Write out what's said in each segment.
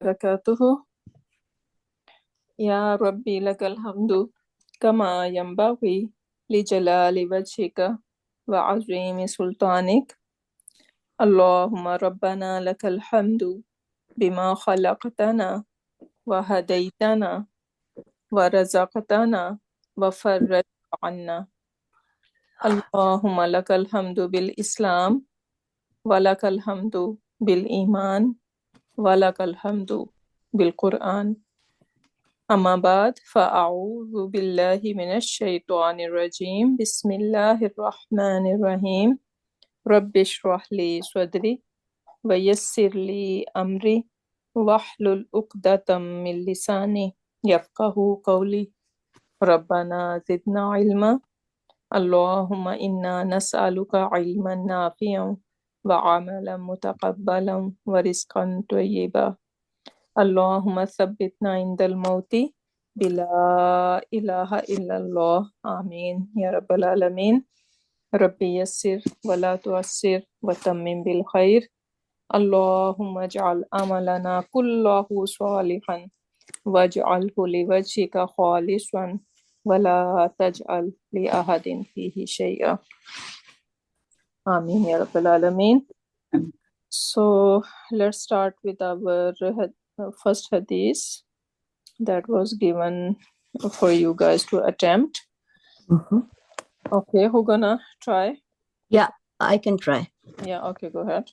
وبركاته. يا ربي لك الحمد كما ينبغي لجلال وجهك وعظيم سلطانك. اللهم ربنا لك الحمد بما خلقتنا وهديتنا ورزقتنا وفرجت عنا. اللهم لك الحمد بالإسلام ولك الحمد بالإيمان ولك الحمد بالقرآن. أما بعد فأعوذ بالله من الشيطان الرجيم. بسم الله الرحمن الرحيم. رب اشرح لي صدري ويسر لي أمري واحلل عقدة من لساني يفقه قولي. ربنا زدنا علما. اللهم إنا نسألك علما نافعا وعملا متقبلا ورزقا طيبا. اللهم ثبتنا عند الموت بلا إله إلا الله. آمين يا رب العالمين. ربي يسر ولا تعسر وتمم بالخير. اللهم اجعل عملنا كله صالحا واجعله لوجهك خالصا ولا تجعل لأحد فيه شيئا. آمين يا رب العالمين. So let's start with our first hadith that was given for you guys to attempt. Okay, who gonna try? Yeah, I can try. Yeah, okay, go ahead.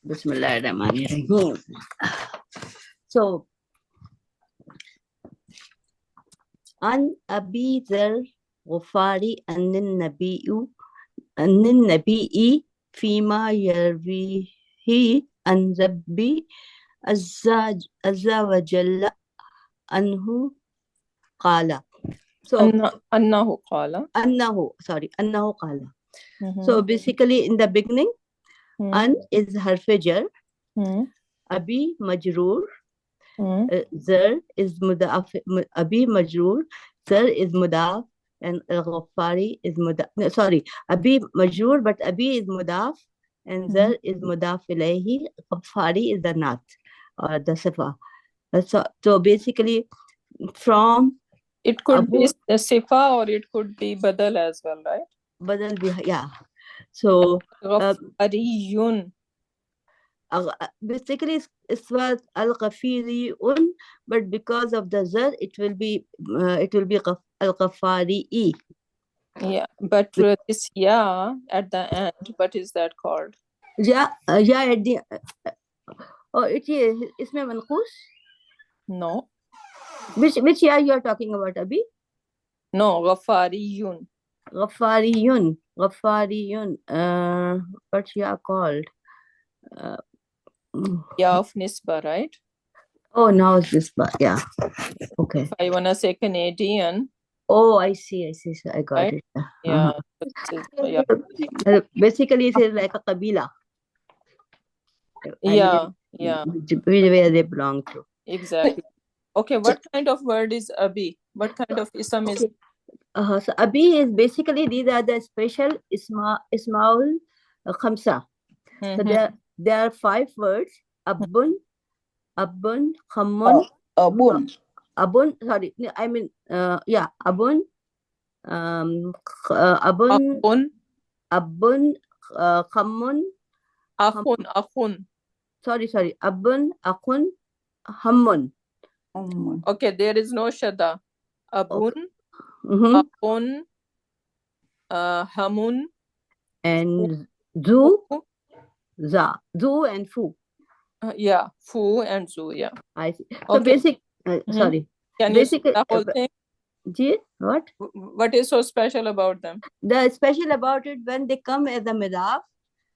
Bismillahirrahmanirrahim. So, An Abi Dhar Ghafari Annin Nabi'i Fima Yarvihi An Rabbi Azza wa Jalla Anhu Qala. So, Annahu qala. Annahu Qala. So, basically, in the beginning, An is harf jar, Abi majroor, Zar is mudaf, Abi majroor, Zar is mudaf, and Al-Ghaffari is mudaf. No, sorry, Abi majroor, but Abi is mudaf, and Zar is mudaf ilayhi. Ghaffari is the nat, or the sifa. So basically, from it could be a sifa or it could be badal as well, right? Badal bhi, yeah. So Ghafariyun. Basically it was al-Ghafiriyun, but because of the zar it will be al-Ghafari. Yeah, but this ya at the end, what is that called? Yeah, at the it is isme manqus. No. Which ya you are talking about, Abi? No, Ghafariyun. Ghafariyun. What ya called? Ya of Nisba, right? Oh, now it's Nisba. Yeah. Okay. If I wanna say Canadian. Oh, I see. I got right? it. Yeah. Yeah. Basically, it is like a Kabila. Yeah. Where they belong to. Exactly. Okay, what kind of word is Abi? What kind of ism is? So Abi is basically, these are the special Ismaul Khamsa. So there are 5 words: Abun, Khammun, Abun. Sorry, I mean Abun, Abun, Khammun, Akhun. Sorry, Abun, Akhun, Hammun. Okay, there is no shadda. Abun, Akhun, Hamun, and Zu, Zu and Fu. Yeah, Fu and Zu, yeah. I see. So basic, sorry. Can you say the whole thing? What? What is so special about them? The special about it, when they come as a midaf,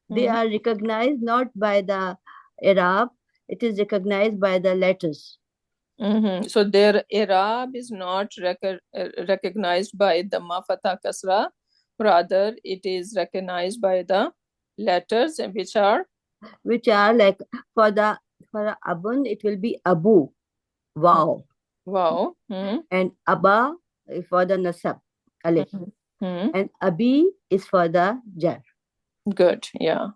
they are recognized not by the Arab, it is recognized by the letters. So their Arab is not recognized by the Fatha Kasra, rather it is recognized by the letters, which are like for Abun it will be Abu, wow. And Abba for the Nasab, Alif. And Abi is for the Jar. Good, yeah.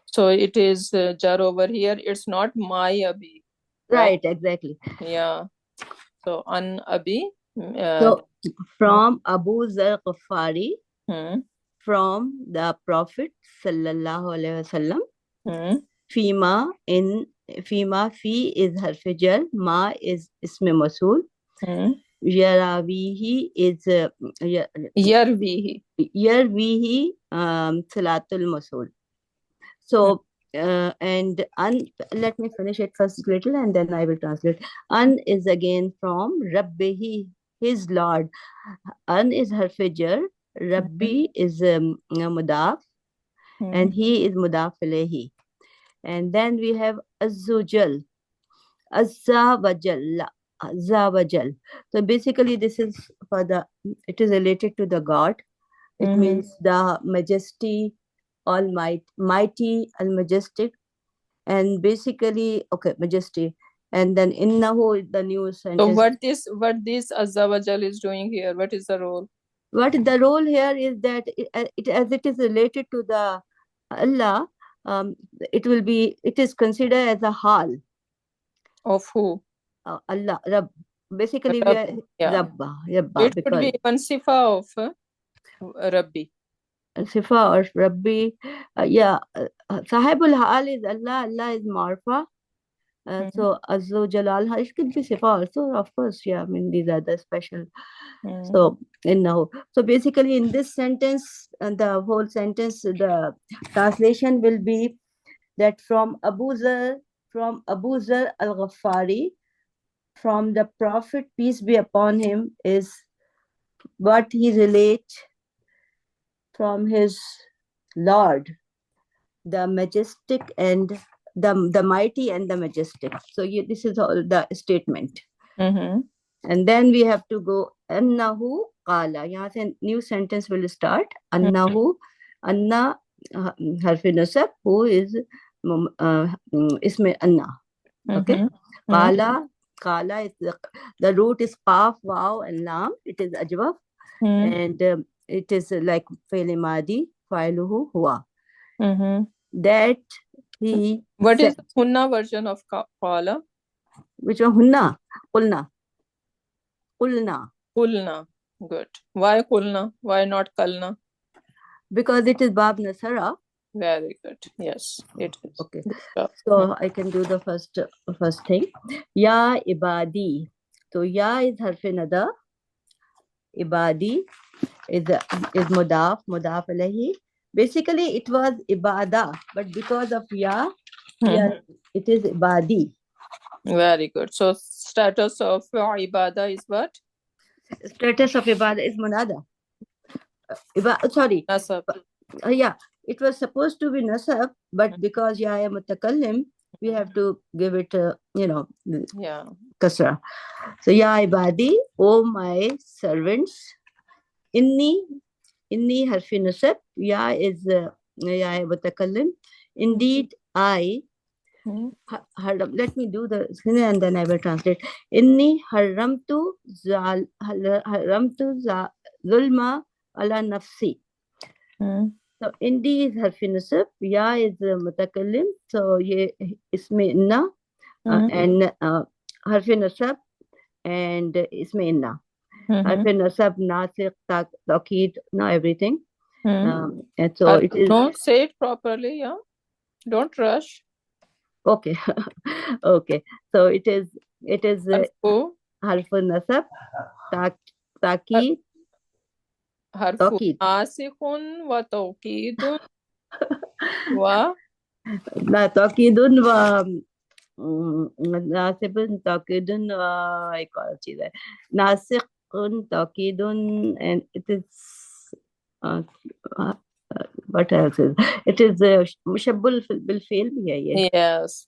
So it is Jar over here. It's not my Abi. Right, exactly. Yeah. So an Abi. So from Abu Zar Ghafari, from the Prophet sallallahu alaihi wasallam. Fima fi is harf jar, ma is ism mawsul. Yarawihi is Yarwihi. Salatul Mawsul. So and let me finish it first little and then I will translate. An is again from Rabbihi, his Lord. An is harf jar, Rabbi is mudaf, and he is mudaf ilayhi. And then we have Azzujal, Azza Wajal, Azza Wajal. So basically this is for it is related to the God. It means the majesty, mighty, al-majestic, and basically, okay, majesty. And then innahu, the new sentence. So what this Azza wa Jal is doing here? What is the role? What the role here is that as it is related to the Allah, it is considered as a hal. Of who? Allah, Rabb. Basically, Rabb, we are Rabba. It could be even sifa of Rabbi. Sifa or Rabbi. Sahibul Hal is Allah. Allah is Marfa. So Azza Jalal, it could be Sifa also, of course. Yeah, I mean, these are the special. So so basically in this sentence, the whole sentence, the translation will be that from Abu Zar al-Ghaffari, from the Prophet, peace be upon him, is what he relates from his Lord, the majestic and the mighty and the majestic. So this is all the statement. And then we have to go annahu qala. Yahan se new sentence will start. Annahu, anna harfi nasab, who is isme anna. Okay. Qala is the root is qaf, waw, and lam. It is ajwaf, and it is like faili madi, fa'iluhu huwa. That he. What is the hunna version of qala? Which one? Hunna. Qulna. Good. Why qulna? Why not kalna? Because it is bab nasara. Very good. Yes, it is. Okay. So I can do the first thing. Ya ibadi. So ya is harfi nada. Ibadi is mudaf alayhi. Basically it was ibada, but because of ya, it is ibadi. Very good. So status of ibadah is what? Status of ibadah is munada. Sorry. Nasab. Yeah, it was supposed to be nasab, but because ya mutakallim, we have to give it, kasra. So ya ibadi, oh my servants, inni harfi nasab, ya is ya mutakallim. Indeed, I. Let me do the and then I will translate. Inni haramtu zulma ala nafsi. So indi is harfi nasab, ya is mutakallim. So ye isme inna and harfi nasab and isme inna. Harfi nasab, nasikh, taqeed, everything. And so it is. No, say it properly. Yeah, don't rush. Okay. Okay. So it is harfu nasab, taqeed. Harfu nasikhun wa tawqidun wa taqeedun wa nasibun taqeedun wa ek aur cheez hai, nasikhun taqeedun, and it is what else is it is mushabbal bil fi'l bhi hai ye. Yes,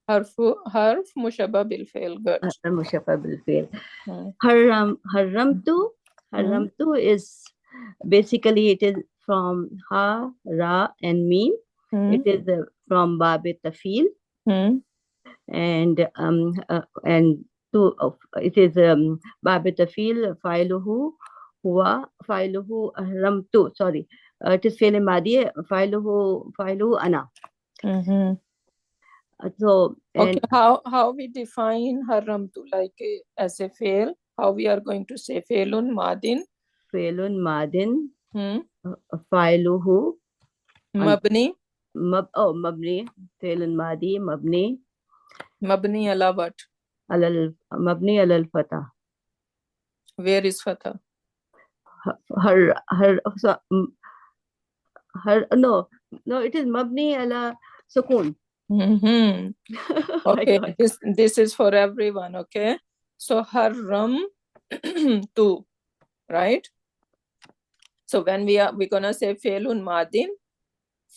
harf mushabba bil fi'l. Good. Mushabba bil fi'l. Haramtu is basically it is from ha, ra, and mim. It is from bab tafil, and it is bab tafil, fa'iluhu huwa, fa'iluhu haramtu. Sorry, it is fi'l madi, fa'iluhu ana. So, Okay, and how we define haramtu, like as a fail? How we are going to say failun madin? failun madin, Hmm. failuhu, Mabni. mabni, failun madi, Mabni ala what? mabni alal fatah. Where is fatah? No, it is mabni ala sukun. Mm-hmm. My Okay, God. this is for everyone. Okay, so haram tu, right? So when we're gonna say failun madin,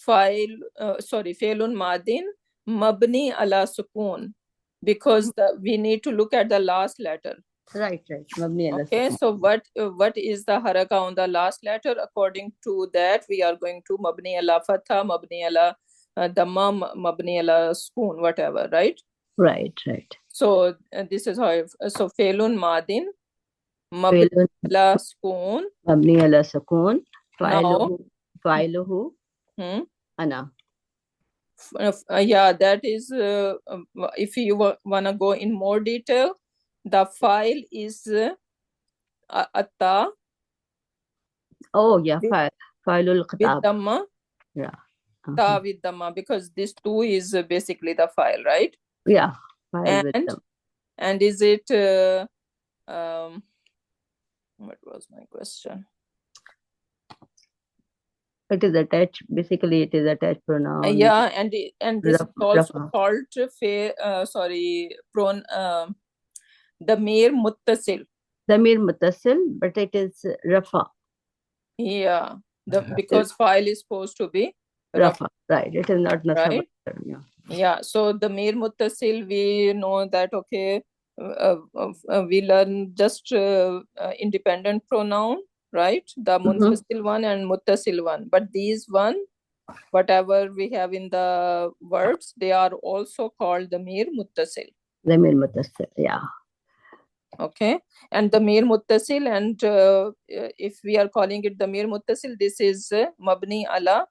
failun madin mabni ala sukun, because we need to look at the last letter. Right. Mabni ala Okay, sukun. so what is the haraka on the last letter? According to that, we are going to mabni ala fatha, mabni ala damma, mabni ala sukun, whatever, right? Right. So this is how. So failun madin mabni Failun ala sukun. mabni ala sukun. Now, Failuhu hmm, ana. yeah, that is if you wanna go in more detail, the file is atta Oh yeah, failul with khitab. damma, Yeah. ta with damma, because this two is basically the file, right? Yeah, file with And them. and is it what was my question? It is attached. Basically, it is attached pronoun. Yeah, and this is also Rafa. called damir muttasil. Damir muttasil, but it is rafa. Yeah, because file is supposed to be Rafa. Right. It is not nasab. right? Yeah, so the damir muttasil, we know that, okay, we learn just independent pronoun, right? The munfasil one and muttasil one. But these one, whatever we have in the words, they are also called damir muttasil. Damir muttasil, yeah. Okay, and damir muttasil, and if we are calling it damir muttasil, this is mabni ala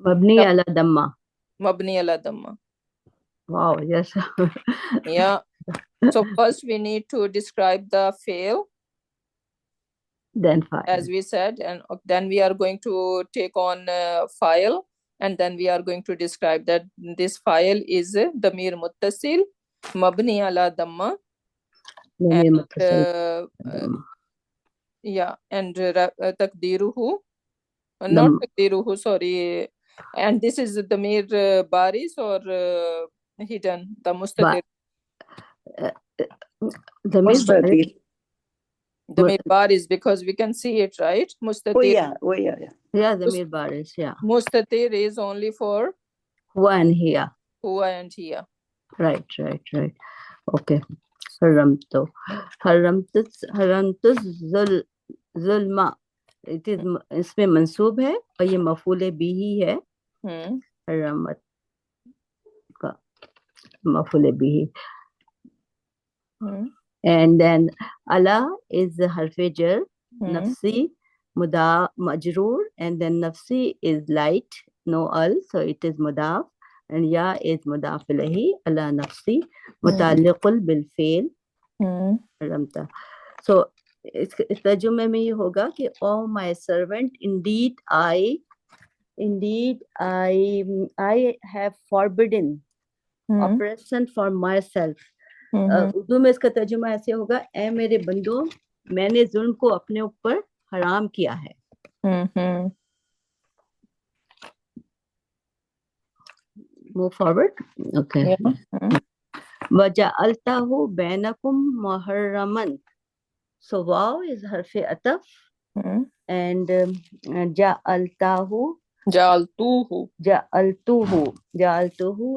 damma. Mabni ala damma. Wow, yes. Yeah. So first we need to describe the fail, Then file. as we said, and then we are going to take on file, and then we are going to describe that this file is damir muttasil mabni ala damma. Damir And muttasil. yeah, and takdiruhu, not takdiruhu, sorry, and this is damir baris or hidden, the mustatir. Damir baris. Damir baris, because we can see it, right? Mustatir. Yeah, damir baris, yeah. Mustatir is only for huwa and here. huwa and here. Right. Okay. Haramtu zulma. It is इसमें मंसूब है और ये मफूल बिही है. हरमत का मफूल बिही. And then ala is harfe jar, nafsi majroor, and then nafsi is light, no al, so it is mudaf, and ya is mudaf ilahi, ala nafsi mutaalliqul bil fi'l haramta. So इस तर्जुमे में ये होगा कि oh my servant, indeed I have forbidden oppression for myself. Urdu में इसका तर्जुमा ऐसे होगा, ऐ मेरे बंदो, मैंने जुल्म को अपने ऊपर हराम किया है. Move forward. Okay. वजअलतहु बैनकुम मुहर्रमन. So wow is harfe ataf, and ja'altuhu,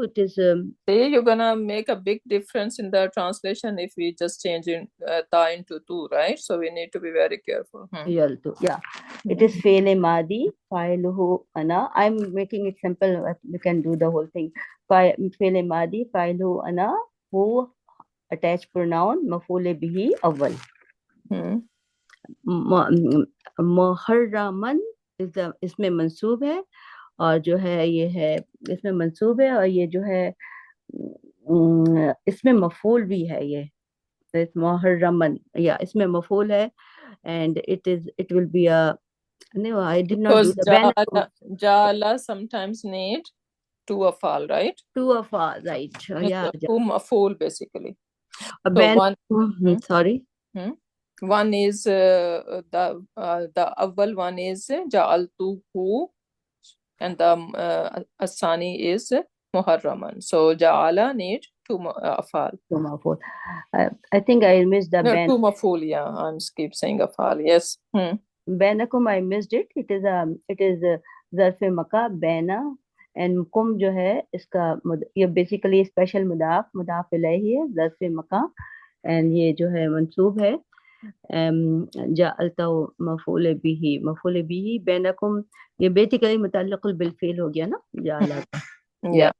it is see, you're gonna make a big difference in the translation if we just change in ta into tu, right? So we need to be very careful. Yeah, it is fi'l madi, fa'iluhu ana. I'm making it simple, you can do the whole thing. Fi'l madi, fa'iluhu ana, hu attached pronoun, maf'ul bihi awwal. मुहर्रमन इसमें मंसूब है اور جو ہے یہ ہے اس میں منصوب ہے، اور یہ جو ہے اس میں مفعول بھی ہے، یہ محرمن یا اس میں مفعول ہے. And it will be a no, I did not do Because the بینکم jala sometimes need two afal, right? two of right. Yeah. Two maf'ul basically. So بینکم sorry. One is the awwal one is ja'altuhu, and the asani is muharraman. So ja'ala need two afal. Two maf'ul. I think I missed the No, ben. two maf'ul, yeah. I'm keep saying afal. Yes. بینکم I missed it. It is ظرف مکہ بینا and کم جو ہے اس کا یہ basically special مضاف الیہ ہے، ظرف مکہ، and یہ جو ہے منصوب ہے. جعلتہ مفعول بھی بینکم، یہ بیسیکلی متعلق بالفعل ہو گیا نا جعلہ. Yeah.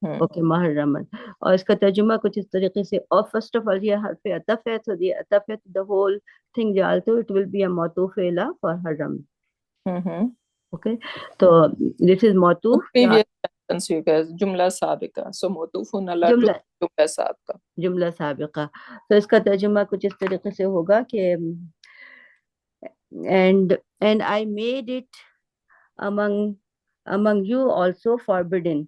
اوکے محرمن. اور اس کا ترجمہ کچھ اس طریقے سے، اور فرسٹ آف آل یہ حرف عطف ہے، تو یہ عطف ہے تو the whole thing جعلتہ it will be a معطوف الی for حرم. اوکے، تو this is معطوف Previous sentence you guys جملہ سابقہ. So موطوفن علی جملہ سابقہ. جملہ سابقہ. تو اس کا ترجمہ کچھ اس طریقے سے ہوگا کہ and I made it among you also forbidden.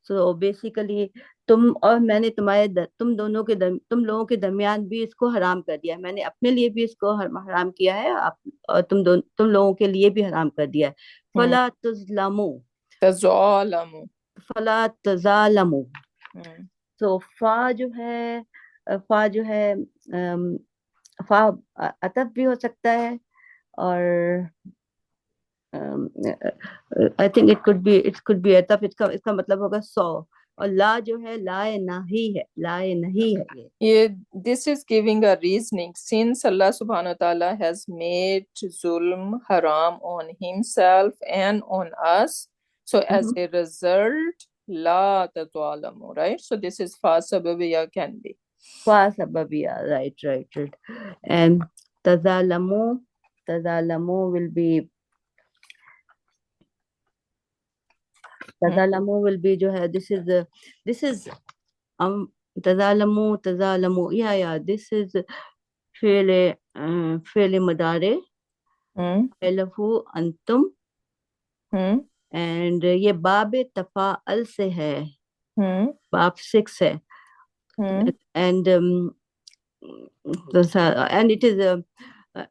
So basically تم اور میں نے تم لوگوں کے درمیان بھی اس کو حرام کر دیا ہے، میں نے اپنے لیے بھی اس کو حرام کیا ہے اور تم لوگوں کے لیے بھی حرام کر دیا ہے. فلا تظلموا فلا تظالموا. تو فا جو ہے فا عطف بھی ہو سکتا ہے، اور I think it could be عطف، اس کا مطلب ہوگا 100. اور لا جو ہے لا نہیں ہے یہ this is giving a reasoning. Since Allah subhanahu wa ta'ala has made zulm haram on himself and on us, so as a result la tazalamu, right? So this is fa sababiyya can be. Fa sababiyya, right. And tazalamu will be جو ہے this is تظالمو یا this is فعل مضارع فعلہ انتم، and یہ باب تفاعل سے ہے، باب 6 ہے. and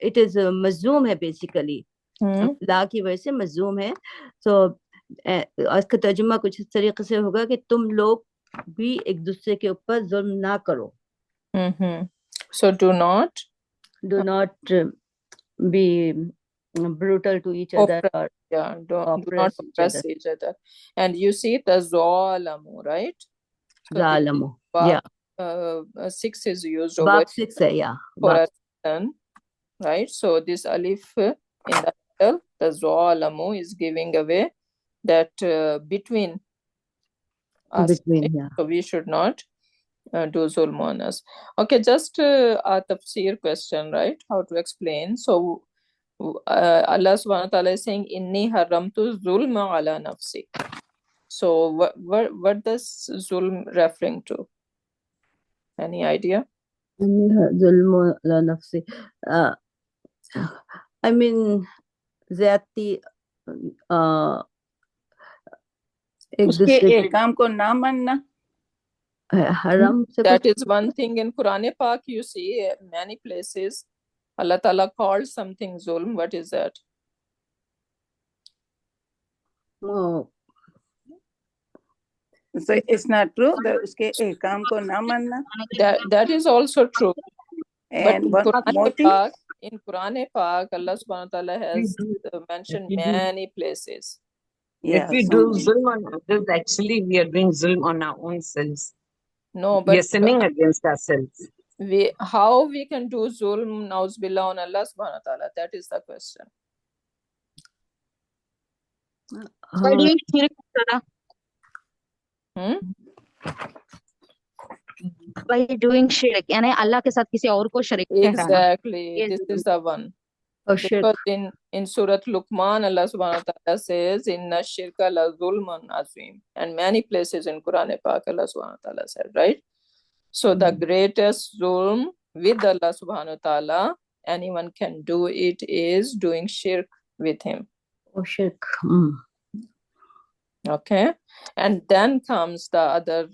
it is مظلوم ہے بیسیکلی، لا کی وجہ سے مظلوم ہے. so اس کا ترجمہ کچھ اس طریقے سے ہوگا کہ تم لوگ بھی ایک دوسرے کے اوپر ظلم نہ کرو. So do not be brutal to each other, or do not oppress each other. And you see tazalamu, right? Zalamu, yeah. 6 is used over Bab 6 hai, yeah. For a reason, right? So this alif in the middle, tazalamu, is giving away that between us, yeah. So we should not do zulm on us. Okay, just a tafsir question, right? How to explain? So Allah subhanahu wa ta'ala is saying inni haramtu zulma ala nafsi. So what does zulm referring to? Any idea? Zulma ala nafsi, I mean ذاتی اس کے احکام کو نہ ماننا. حرام سے That is one thing. In Quran Pak you see many places Allah Ta'ala called something zulm. What is that? So it's not true that اس کے احکام کو نہ ماننا. That is also true. And but one more thing, in Quran Pak Allah subhanahu wa ta'ala has mentioned many places. If we do zulm on others, actually we are doing zulm on our own selves. No, but we are sinning against ourselves. How we can do zulm na'uzubillah on Allah subhanahu wa ta'ala? That is the question. By doing shirk, by doing shirk, یعنی اللہ کے ساتھ کسی اور کو شریک ٹھہرانا. Exactly. This is the one. Or shirk. Because in Surat Luqman, Allah subhanahu wa ta'ala says, Inna shirka la zulman azim. And many places in Quran Pak, Allah subhanahu wa ta'ala said, right? So the greatest zulm with Allah subhanahu wa ta'ala, anyone can do it, is doing shirk with him. Or shirk. Okay, and then comes the other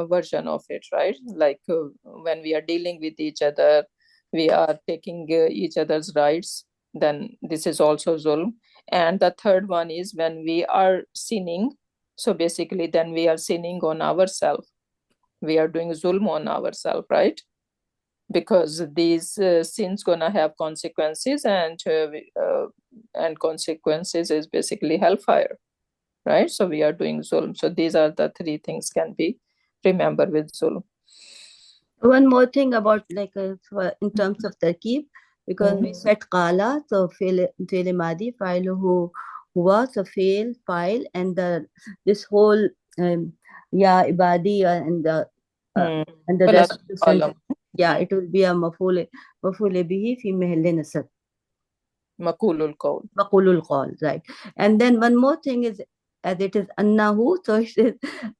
version of it, right? Like when we are dealing with each other, we are taking each other's rights, then this is also zulm. And the third one is when we are sinning, so basically then we are sinning on ourselves. We are doing zulm on ourselves, right? Because these sins gonna have consequences, and consequences is basically hellfire, right? So we are doing zulm. So these are the three things can be remembered with zulm. One more thing about like in terms of tarkeeb, because we said qala, so fi'l madi, fa'iluhu huwa, so fi'l, fa'il, and this whole ya ibadi and the rest of the sentence, yeah, it will be a maf'ul bihi fi mahalli nasab. Maqulul qawl. Maqulul qawl, right. And then one more thing is, as it is annahu, so it is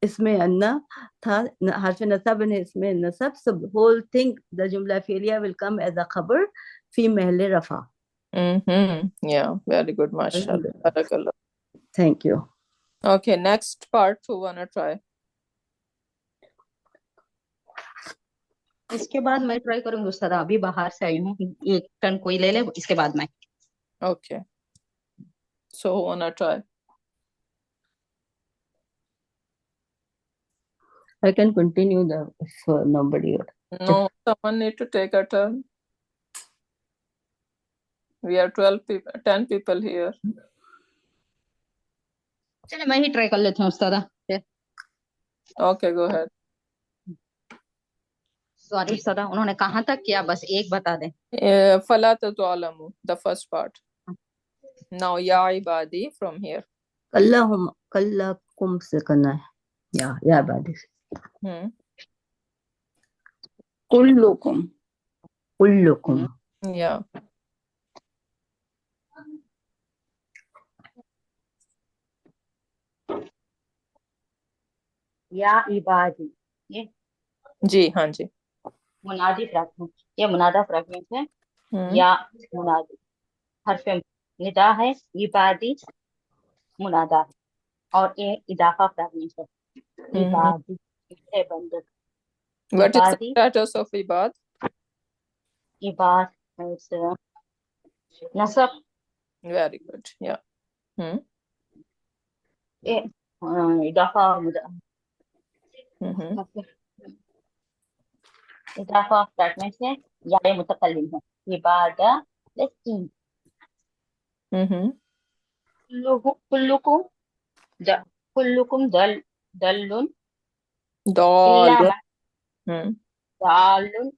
isme anna tha, harf nasab and isme nasab, so the whole thing, the jumla fi'liya will come as a khabar fi mahalli rafa. Yeah, very good, mashallah. Barakallah. Thank you. Okay, next part, who wanna try? इसके बाद मैं try करूंगी उस्ताद, अभी बाहर से आई हूँ, एक turn कोई ले ले, इसके बाद मैं. Okay, so who wanna try? I can continue if nobody. No, someone need to take a turn. We are 12 people, 10 people here. चले मैं ही ट्राई कर लेती हूँ उस्ताद. Okay, go ahead. सॉरी उस्ताद, उन्होंने कहाँ तक किया, बस एक बता दें. Fala tatu'alamu, the first part. Now ya ibadi from here. Kallakum se karna hai. Yeah, ibadi. Kullukum. Yeah. या इबादी, ये जी, हाँ जी. मुनादी फ्रैगमेंट, ये मुनादा फ्रैगमेंट है. या मुनादी हर्फ निदा है, इबादी मुनादा, और ये इदाफा फ्रैगमेंट है. इबादी है बंदे. What is the status of ibad? इबाद is nasab. Very good. Yeah. ये इदाफा इदाफा फ्रैगमेंट है, या ये मुतकल्लिम है. इबादा लती. कुल्लुकुम दल्लुन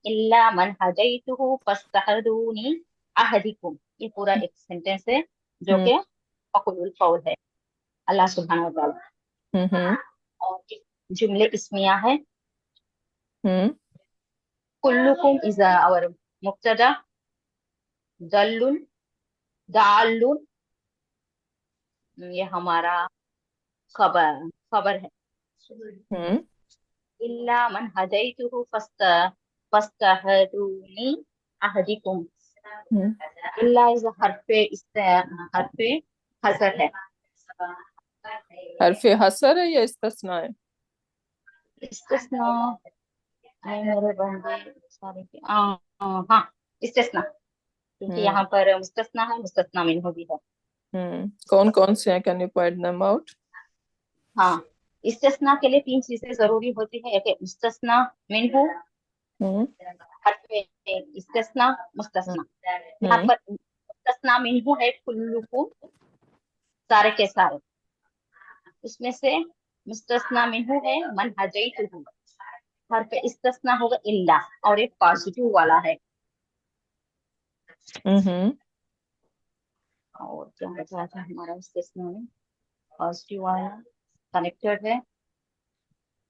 इल्ला मन हदैतुहु फस्तहदूनी अहदिकुम. ये पूरा एक सेंटेंस है जो कि मक़ूलुल क़ौल है, अल्लाह सुब्हानहु व तआला. और जुमले इस्मिया है. कुल्लुकुम इज आवर मुब्तदा, दालुन ये हमारा खबर है. इल्ला मन हदैतुहु फस्तहदूनी अहदिकुम. इल्ला इज हर्फे हसर है. हर्फे हसर है या इस्तिस्ना है? इस्तिस्ना मेरे बंदे सारे के हाँ इस्तिस्ना, क्योंकि यहाँ पर मुस्तस्ना है, मुस्तस्ना मिन्हु भी है. कौन कौन से हैं? Can you point them out? हाँ, इस्तिस्ना के लिए 3 चीजें जरूरी होती है. एक मुस्तस्ना मिन्हु, हर्फ इस्तिस्ना, मुस्तस्ना. यहाँ पर मुस्तस्ना मिन्हु है कुल्लुकुम, सारे के सारे. उसमें से मुस्तस्ना मिन्हु है मन हदैतुहु, हर्फ इस्तिस्ना होगा इल्ला, और एक पॉजिटिव वाला है. और क्या बचा था हमारा इस्तिस्ना में? पॉजिटिव वाला कनेक्टेड है.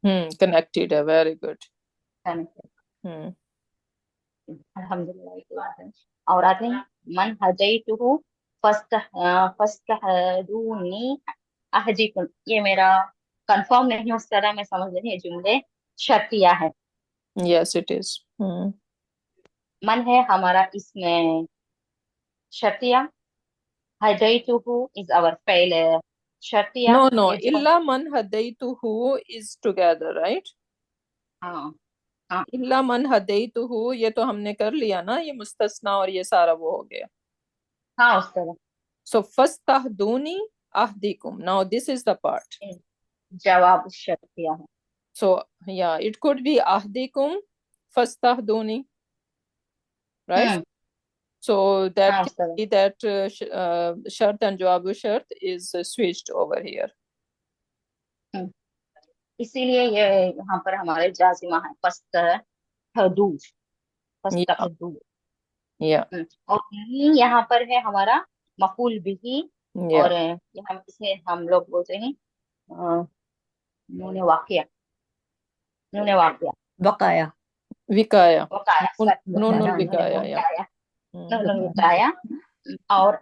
कनेक्टेड है. Very good. अल्हम्दुलिल्लाह. और आते हैं من هديته فاستهدوني أهديكم. ये मेरा कंफर्म नहीं उस तरह मैं समझ रही, ये जुमले शर्तिया है. Yes, it is. मन है हमारा इसमें शर्तिया. هديته is our fail शर्तिया. No, illa man hadaytuhu is together, right? हाँ illa man hadaytuhu ये तो हमने कर लिया ना, ये मुस्तस्ना और ये सारा वो हो गया. हाँ उस तरह. So fastahduni ahdikum. Now this is the part. जवाब शर्तिया है. So yeah, it could be ahdikum fastahduni, right? So that can be that shart and jawabu shart is switched over here. इसीलिए ये यहाँ पर हमारे जाजिमा है फस्तहदू. फस्तहदू. Yeah. और यहाँ पर है हमारा मफूल बिही. और यहाँ इसे हम लोग बोलते हैं नूने वाक़िया. नूने वाक़िया. बकाया. विकाया. वकाया. नूनुल विकाया. Yeah. नूनुल विकाया. और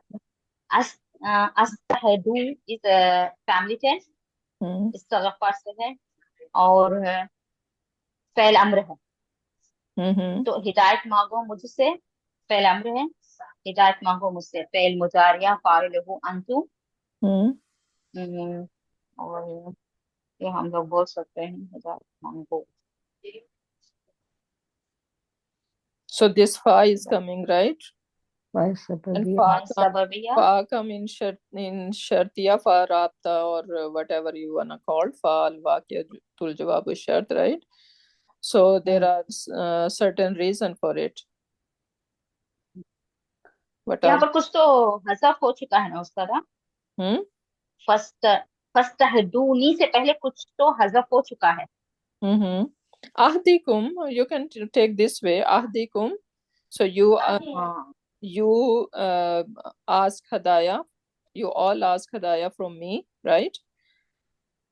अस्तहदू इज फैमिली टेंस. इस्तग़फ़ार से है और फ़ेल अम्र है. तो हिदायत मांगो मुझसे फ़ेल अम्र है. हिदायत मांगो मुझसे फ़ेल मुजारिया फ़ाइलहु अंतुम. और ये हम लोग बोल सकते हैं हिदायत मांगो. So this fa is coming, right? And fa come in shartiya, fa rabta, or whatever you wanna call fa al waqiyatul jawabu shart, right? So there are certain reason for it. यहाँ पर कुछ तो हज़फ हो चुका है ना उस तरह. फस्तहदूनी से पहले कुछ तो हज़फ हो चुका है. Ahdikum, you can take this way. Ahdikum. So you ask hadaya. You all ask hadaya from me, right?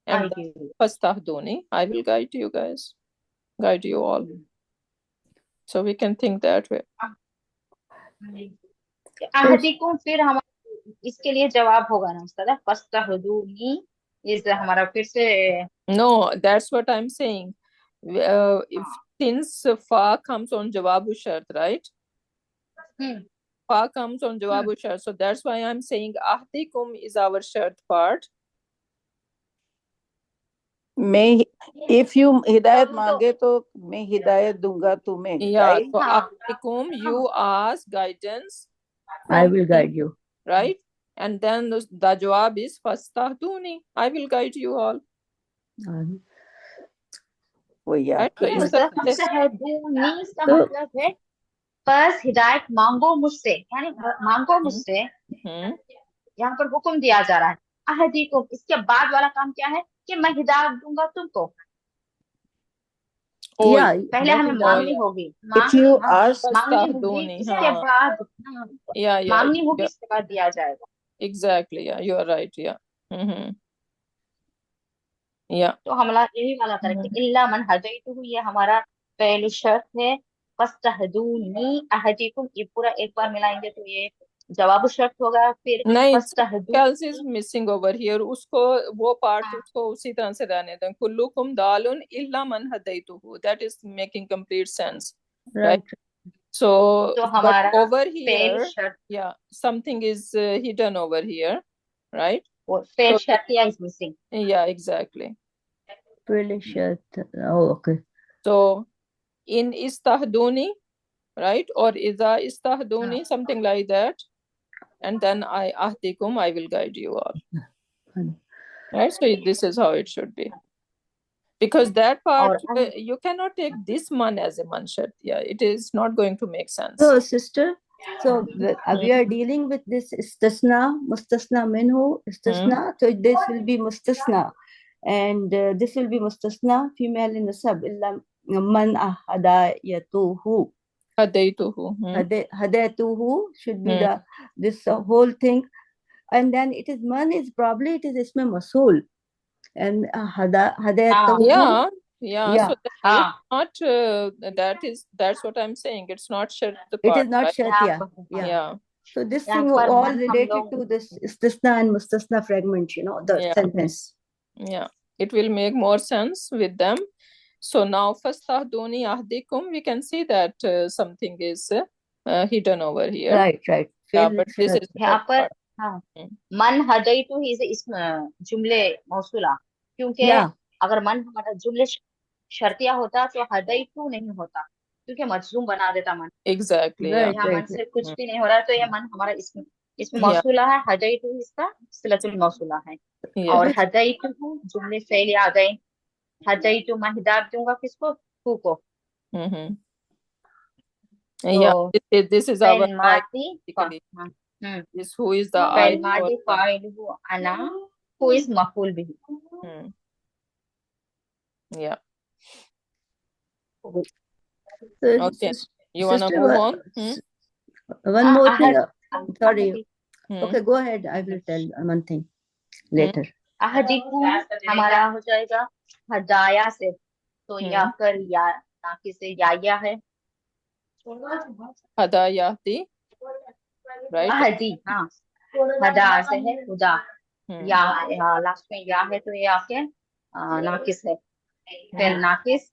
And fastahduni, I will guide you guys. Guide you all. So we can think that way. अहदीकुम फिर हमारा इसके लिए जवाब होगा ना उस तरह. फस्तहदूनी इस हमारा फिर से. No, that's what I'm saying. If since fa comes on jawabu shart, right? Fa comes on jawabu shart, so that's why I'm saying ahdikum is our shart part. मैं if you हिदायत मांगे तो मैं हिदायत दूंगा तुम्हें. Yeah, right? so ahdikum, you ask guidance. I will guide you. Right? And then the jawab is fastahduni. I will guide you all. Right? फस्तहदूनी इसका मतलब है बस हिदायत मांगो मुझसे, यानी मांगो मुझसे. यहाँ पर हुक्म दिया जा रहा है. अहदीकुम इसके बाद वाला काम क्या है कि मैं हिदायत दूंगा तुमको. पहले हमें मांगनी होगी. मांगनी होगी इसके बाद मांगनी होगी इसके बाद दिया जाएगा. Exactly. Yeah, you are right. Yeah. Yeah. तो हमारा यही वाला करेक्ट. इल्ला मन हदैतुहु ये हमारा पहली शर्त है. फस्तहदूनी अहदीकुम ये पूरा एक बार मिलाएंगे तो ये जवाब शर्त होगा. फिर नहीं, else is missing over here. उसको वो part उसको उसी तरह से रहने दें. कुल्लुकुम दालुन इल्ला मन हदैतुहु. That is making complete sense, right? So but over here, yeah, something is hidden over here, right? Fail shartiya is missing. Yeah, exactly. Fail shart. Oh, okay. So in istahduni, right? Or iza istahduni, something like that. And then I ahdikum, I will guide you all. Right? So this is how it should be. Because that part, you cannot take this man as a manshat. Yeah, it is not going to make sense. So, sister, so we are dealing with this istisna, mustasna minhu, istisna. So this will be mustasna. And this will be mustasna, female in the sub, illa man hadayatuhu. Hadayatuhu should be this whole thing. And then it is man is probably it is isme masul. And hadayatuhu. Yeah. So that is not that's what I'm saying. It's not shart the part. It is not shart, yeah. So this यहाँ thing पर all मन हम related लोग to this istisna and mustasna fragment, you know, the Yeah. sentence. Yeah, it will make more sense with them. So now fastahduni ahdikum, we can see that something is hidden over here. Right. Yeah, but this is यहाँ पर part. हाँ मन हदैतु ही इसमें जुमले मौसूला, क्योंकि Yeah. अगर मन हमारा जुमले शर्तिया होता तो हदैतु नहीं होता, क्योंकि मजलूम बना देता मन। Exactly. Right, यहाँ मन right. से कुछ भी नहीं हो रहा, तो ये मन हमारा इसमें Yeah. मौसूला है, हदैतु इसका सिलतुल मौसूला है। Yeah. और हदैतु जुमले फेल आ गए। हदैतु मैं हिदायत दूंगा किसको? तू को। Mm-hmm. Yeah, तो this is our fail I, Modi basically. हाँ This who is the I fail for Modi one. फाइलहु अना, हु इज मफूल बिही। Yeah. So, Okay. You wanna sister, move on? one more thing. Sorry. Hmm. Okay, go ahead. I will tell one thing later. अहदिकु हमारा हो जाएगा हदाया से, तो या कर या नाकि से या है। Hadayati. Right? अहदी हाँ हदा से है हुदा, या लास्ट में या है तो ये आके नाकिस है। फेल नाकिस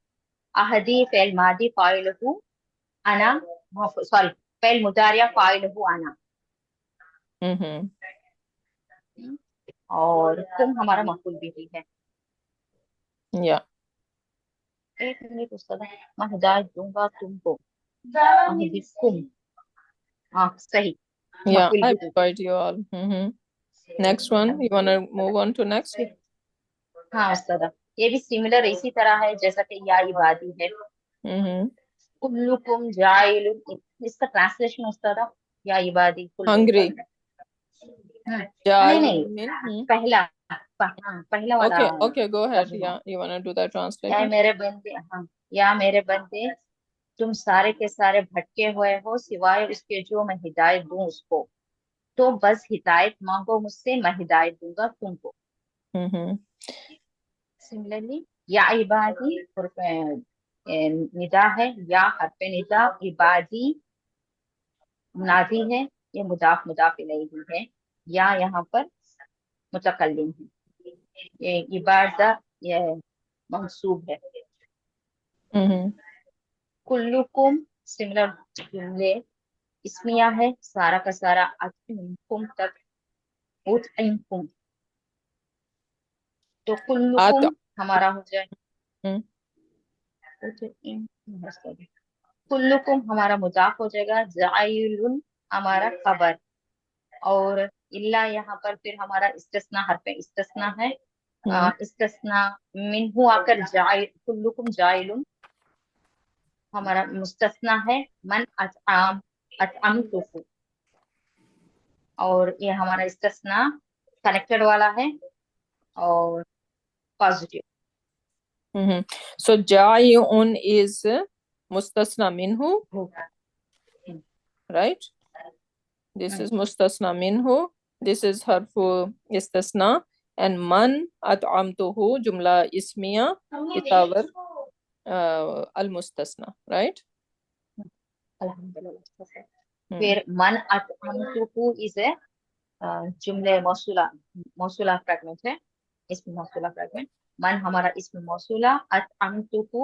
अहदी फेल मादी फाइलहु अना, सॉरी फेल मुदारिया फाइलहु अना, और कुम हमारा मफूल भी है। Yeah. एक मिनट उस्ताद, मैं हिदायत दूंगा तुमको। अहदिकुम हाँ सही। Yeah, मफूल I भी। provide you all. Next one, you wanna move on to next? हाँ उस्ताद, ये भी सिमिलर इसी तरह है जैसा कि या इबादी है। कुल्लुकुम जाइलुन, इसका ट्रांसलेशन उस्ताद या इबादी Hungry. नहीं पहला वाला। Okay, go ahead. Yeah, you wanna do that translation? या मेरे बंदे, हाँ या मेरे बंदे तुम सारे के सारे भटके हुए हो सिवाय उसके जो मैं हिदायत दूं उसको, तो बस हिदायत मांगो मुझसे, मैं हिदायत दूंगा तुमको। सिमिलरली या इबादी निदा है, या हरफ निदा, इबादी मुनादी है, ये मुदाफ मुदाफ इलैहि है, या यहाँ पर मुतकल्लिम है। ये इबादा ये मंसूब है। कुल्लुकुम सिमिलर जुमले इस्मिया है, सारा का सारा अतइमकुम तक उतइमकुम, तो कुल्लुकुम हमारा हो जाए कुल्लुकुम हमारा मुदाफ हो जाएगा, जाइलुन हमारा खबर, और इल्ला यहाँ पर फिर हमारा इस्तिस्ना हरफ इस्तिस्ना है। इस्तिस्ना मिन्हु आकर जाइल, कुल्लुकुम जाइलुन हमारा मुस्तस्ना है, मन अतअमतुहु, और ये हमारा इस्तिस्ना कनेक्टेड वाला है और positive. So जाइउन is mustasna minhu, right? This is mustasna minhu. This is harfu istisna, and man at'amtuhu jumla ismiya is our al-mustasna, right? अल्हम्दुलिल्लाह। फिर मन अतअमतुहु इज जुमले मौसूला फ्रैगमेंट है, इसमें मौसूला फ्रैगमेंट। मन हमारा इसमें मौसूला, अतअमतुहु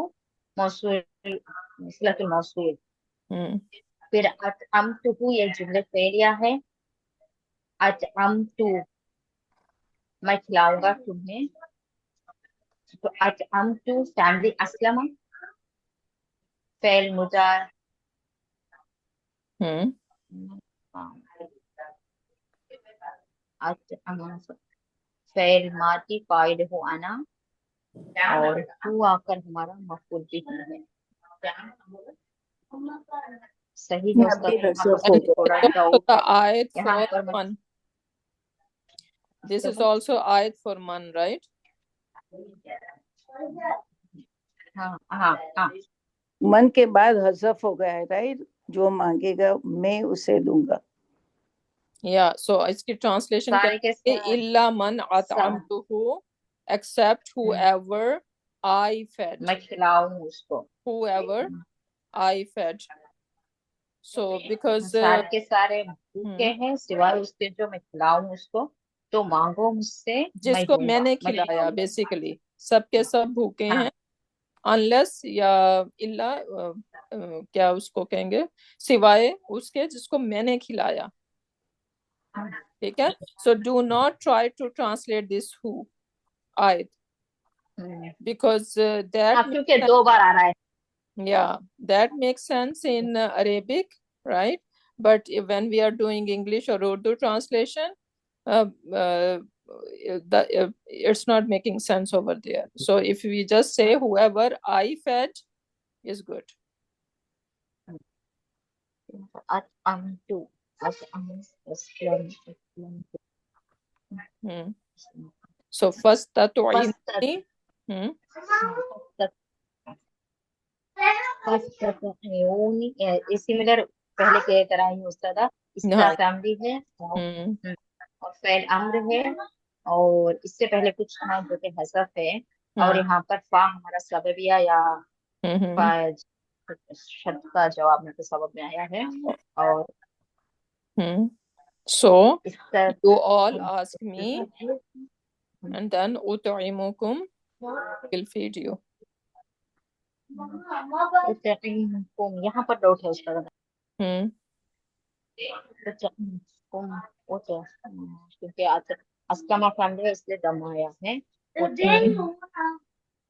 मौसूल सिलतुल मौसूल। फिर अतअमतुहु ये जुमले फेलिया है। अतअमतु मैं खिलाऊंगा तुम्हें, तो अतअमतु फैमिली अस्लमा फेल मुजार फेल माती फाइल हो आना, और तू आकर हमारा मफूल भी है। सही है उसका थोड़ा डाउट यहाँ पर। This is also ayat for man, right? हाँ मन के बाद हज़फ हो गया है, राइट? जो मांगेगा मैं उसे दूंगा। Yeah, so इसकी translation क्या है? इल्ला मन अतअमतुहु, except whoever I fed. मैं खिलाऊं उसको। Whoever I fed. So because सारे सारे भूखे हैं सिवाय उसके जो मैं खिलाऊं उसको, तो मांगो मुझसे मैं जिसको दूंगा, मैंने मैं खिलाया दूंगा। बेसिकली, सबके सब भूखे हाँ। हैं अनलेस या इल्ला क्या उसको कहेंगे, सिवाय उसके जिसको मैंने खिलाया, ठीक है। So do not try to translate this हु आयत, because that क्योंकि 2 बार आ रहा है। yeah, that makes sense in Arabic, right? But when we are doing English or Urdu translation, it's not making sense over there. So if we just say whoever I fed is good. So first tatu'imuni. Similar पहले के तरह ही होता था। इसका family है और fail अम्र है, और इससे पहले कुछ है जो कि हज़फ है, और यहाँ पर फा हमारा सबबिया या शर्त का जवाब में तो सबब में आया है। और so you all ask me and then ut'imukum will feed you. यहाँ पर डाउट है उसका, क्योंकि अस्कमा फैमिली है इसलिए दम आया है।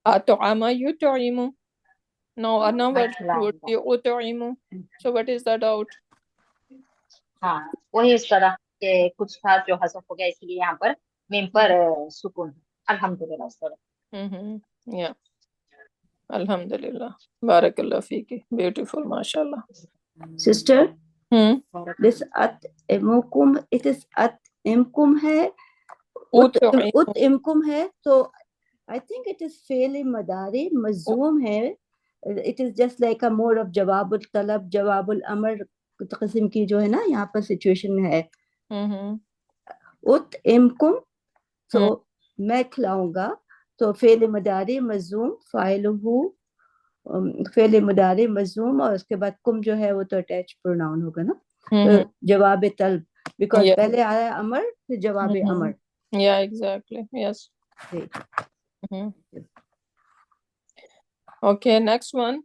At'ama yut'imu. No, another would be ut'imu. So what is the doubt? हाँ, वही इस तरह के कुछ था जो हज़फ हो गया, इसलिए यहाँ पर मीम पर सुकून है। अल्हम्दुलिल्लाह इस तरह। Yeah. Alhamdulillah. Barakallah fiki. Beautiful, mashallah. Sister, this at-imukum, it is at-imkum hai, ut-imkum hai, so I think it is fairly madari, mazzoom hai. It is just like a more of jawabul talab, jawabul amr qism ki jo hai na, yahan par situation hai. Ut-imkum, so मैं खिलाऊंगा, तो fail मदारी मजूम फाइलहू, fail मदारी मजूम, और उसके बाद कुम जो है वो तो अटैच प्रोनाउन होगा ना, तो जवाब तलब, बिकॉज पहले आया अमर फिर जवाब अमर। Yeah, exactly. Yes. Okay, next one.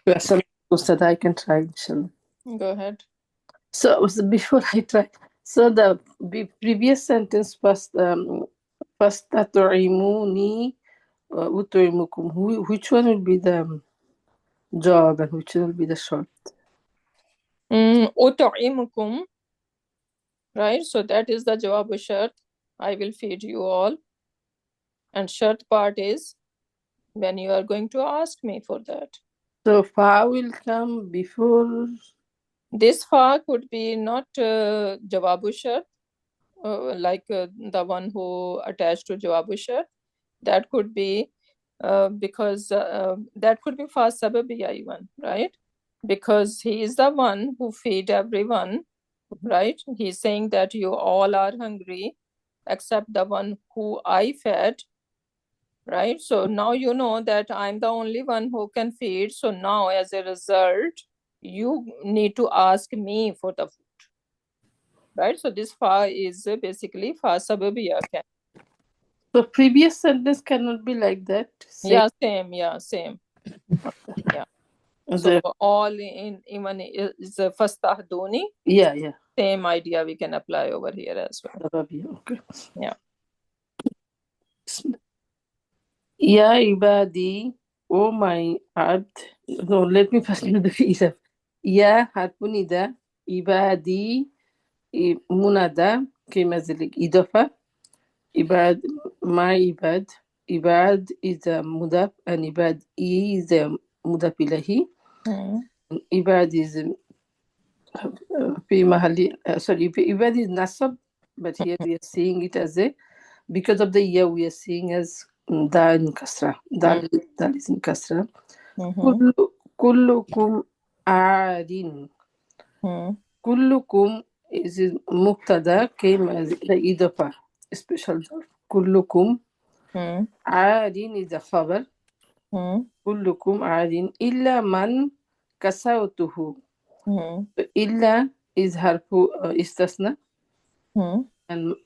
Yes, Ustad, I can try, inshallah. Go ahead. So before I try, so the previous sentence was first tatu'imuni ut'imukum. Which one will be the job and which one will be the short? Ut'imukum, right? So that is the jawab shart. I will feed you all. And shart part is when you are going to ask me for that. So fa will come before. This fa could be not jawabu shart, like the one who attached to jawabu shart. That could be because that could be fa sababiya even, right? Because he is the one who feed everyone, right? He's saying that you all are hungry except the one who I fed, right? So now you know that I'm the only one who can feed. So now as a result, you need to ask me for the food, right? So this fa is basically fa sababiya. The previous sentence cannot be like that. Yeah, same. Yeah. So all in even is fastahduni. Yeah. Same idea we can apply over here as well. Okay. Yeah. Ya ibadi, oh my abd. No, let me first do the Isa. Ya hatpunida, ibadi, munada, kemazilik idafa. Ibad, my ibad. Ibad is a mudaf and ibad is a mudaf ilahi. Ibad is ibad is nasab, but here we are seeing it as a, because of the year we are seeing as dal in kasra. Dal is in kasra. Kullukum aadin. Kullukum is mubtada, came as the idafa, special. Kullukum aadin is the khabar. كلكم عاد إلا من كسوته. إلا is حرف استثناء. And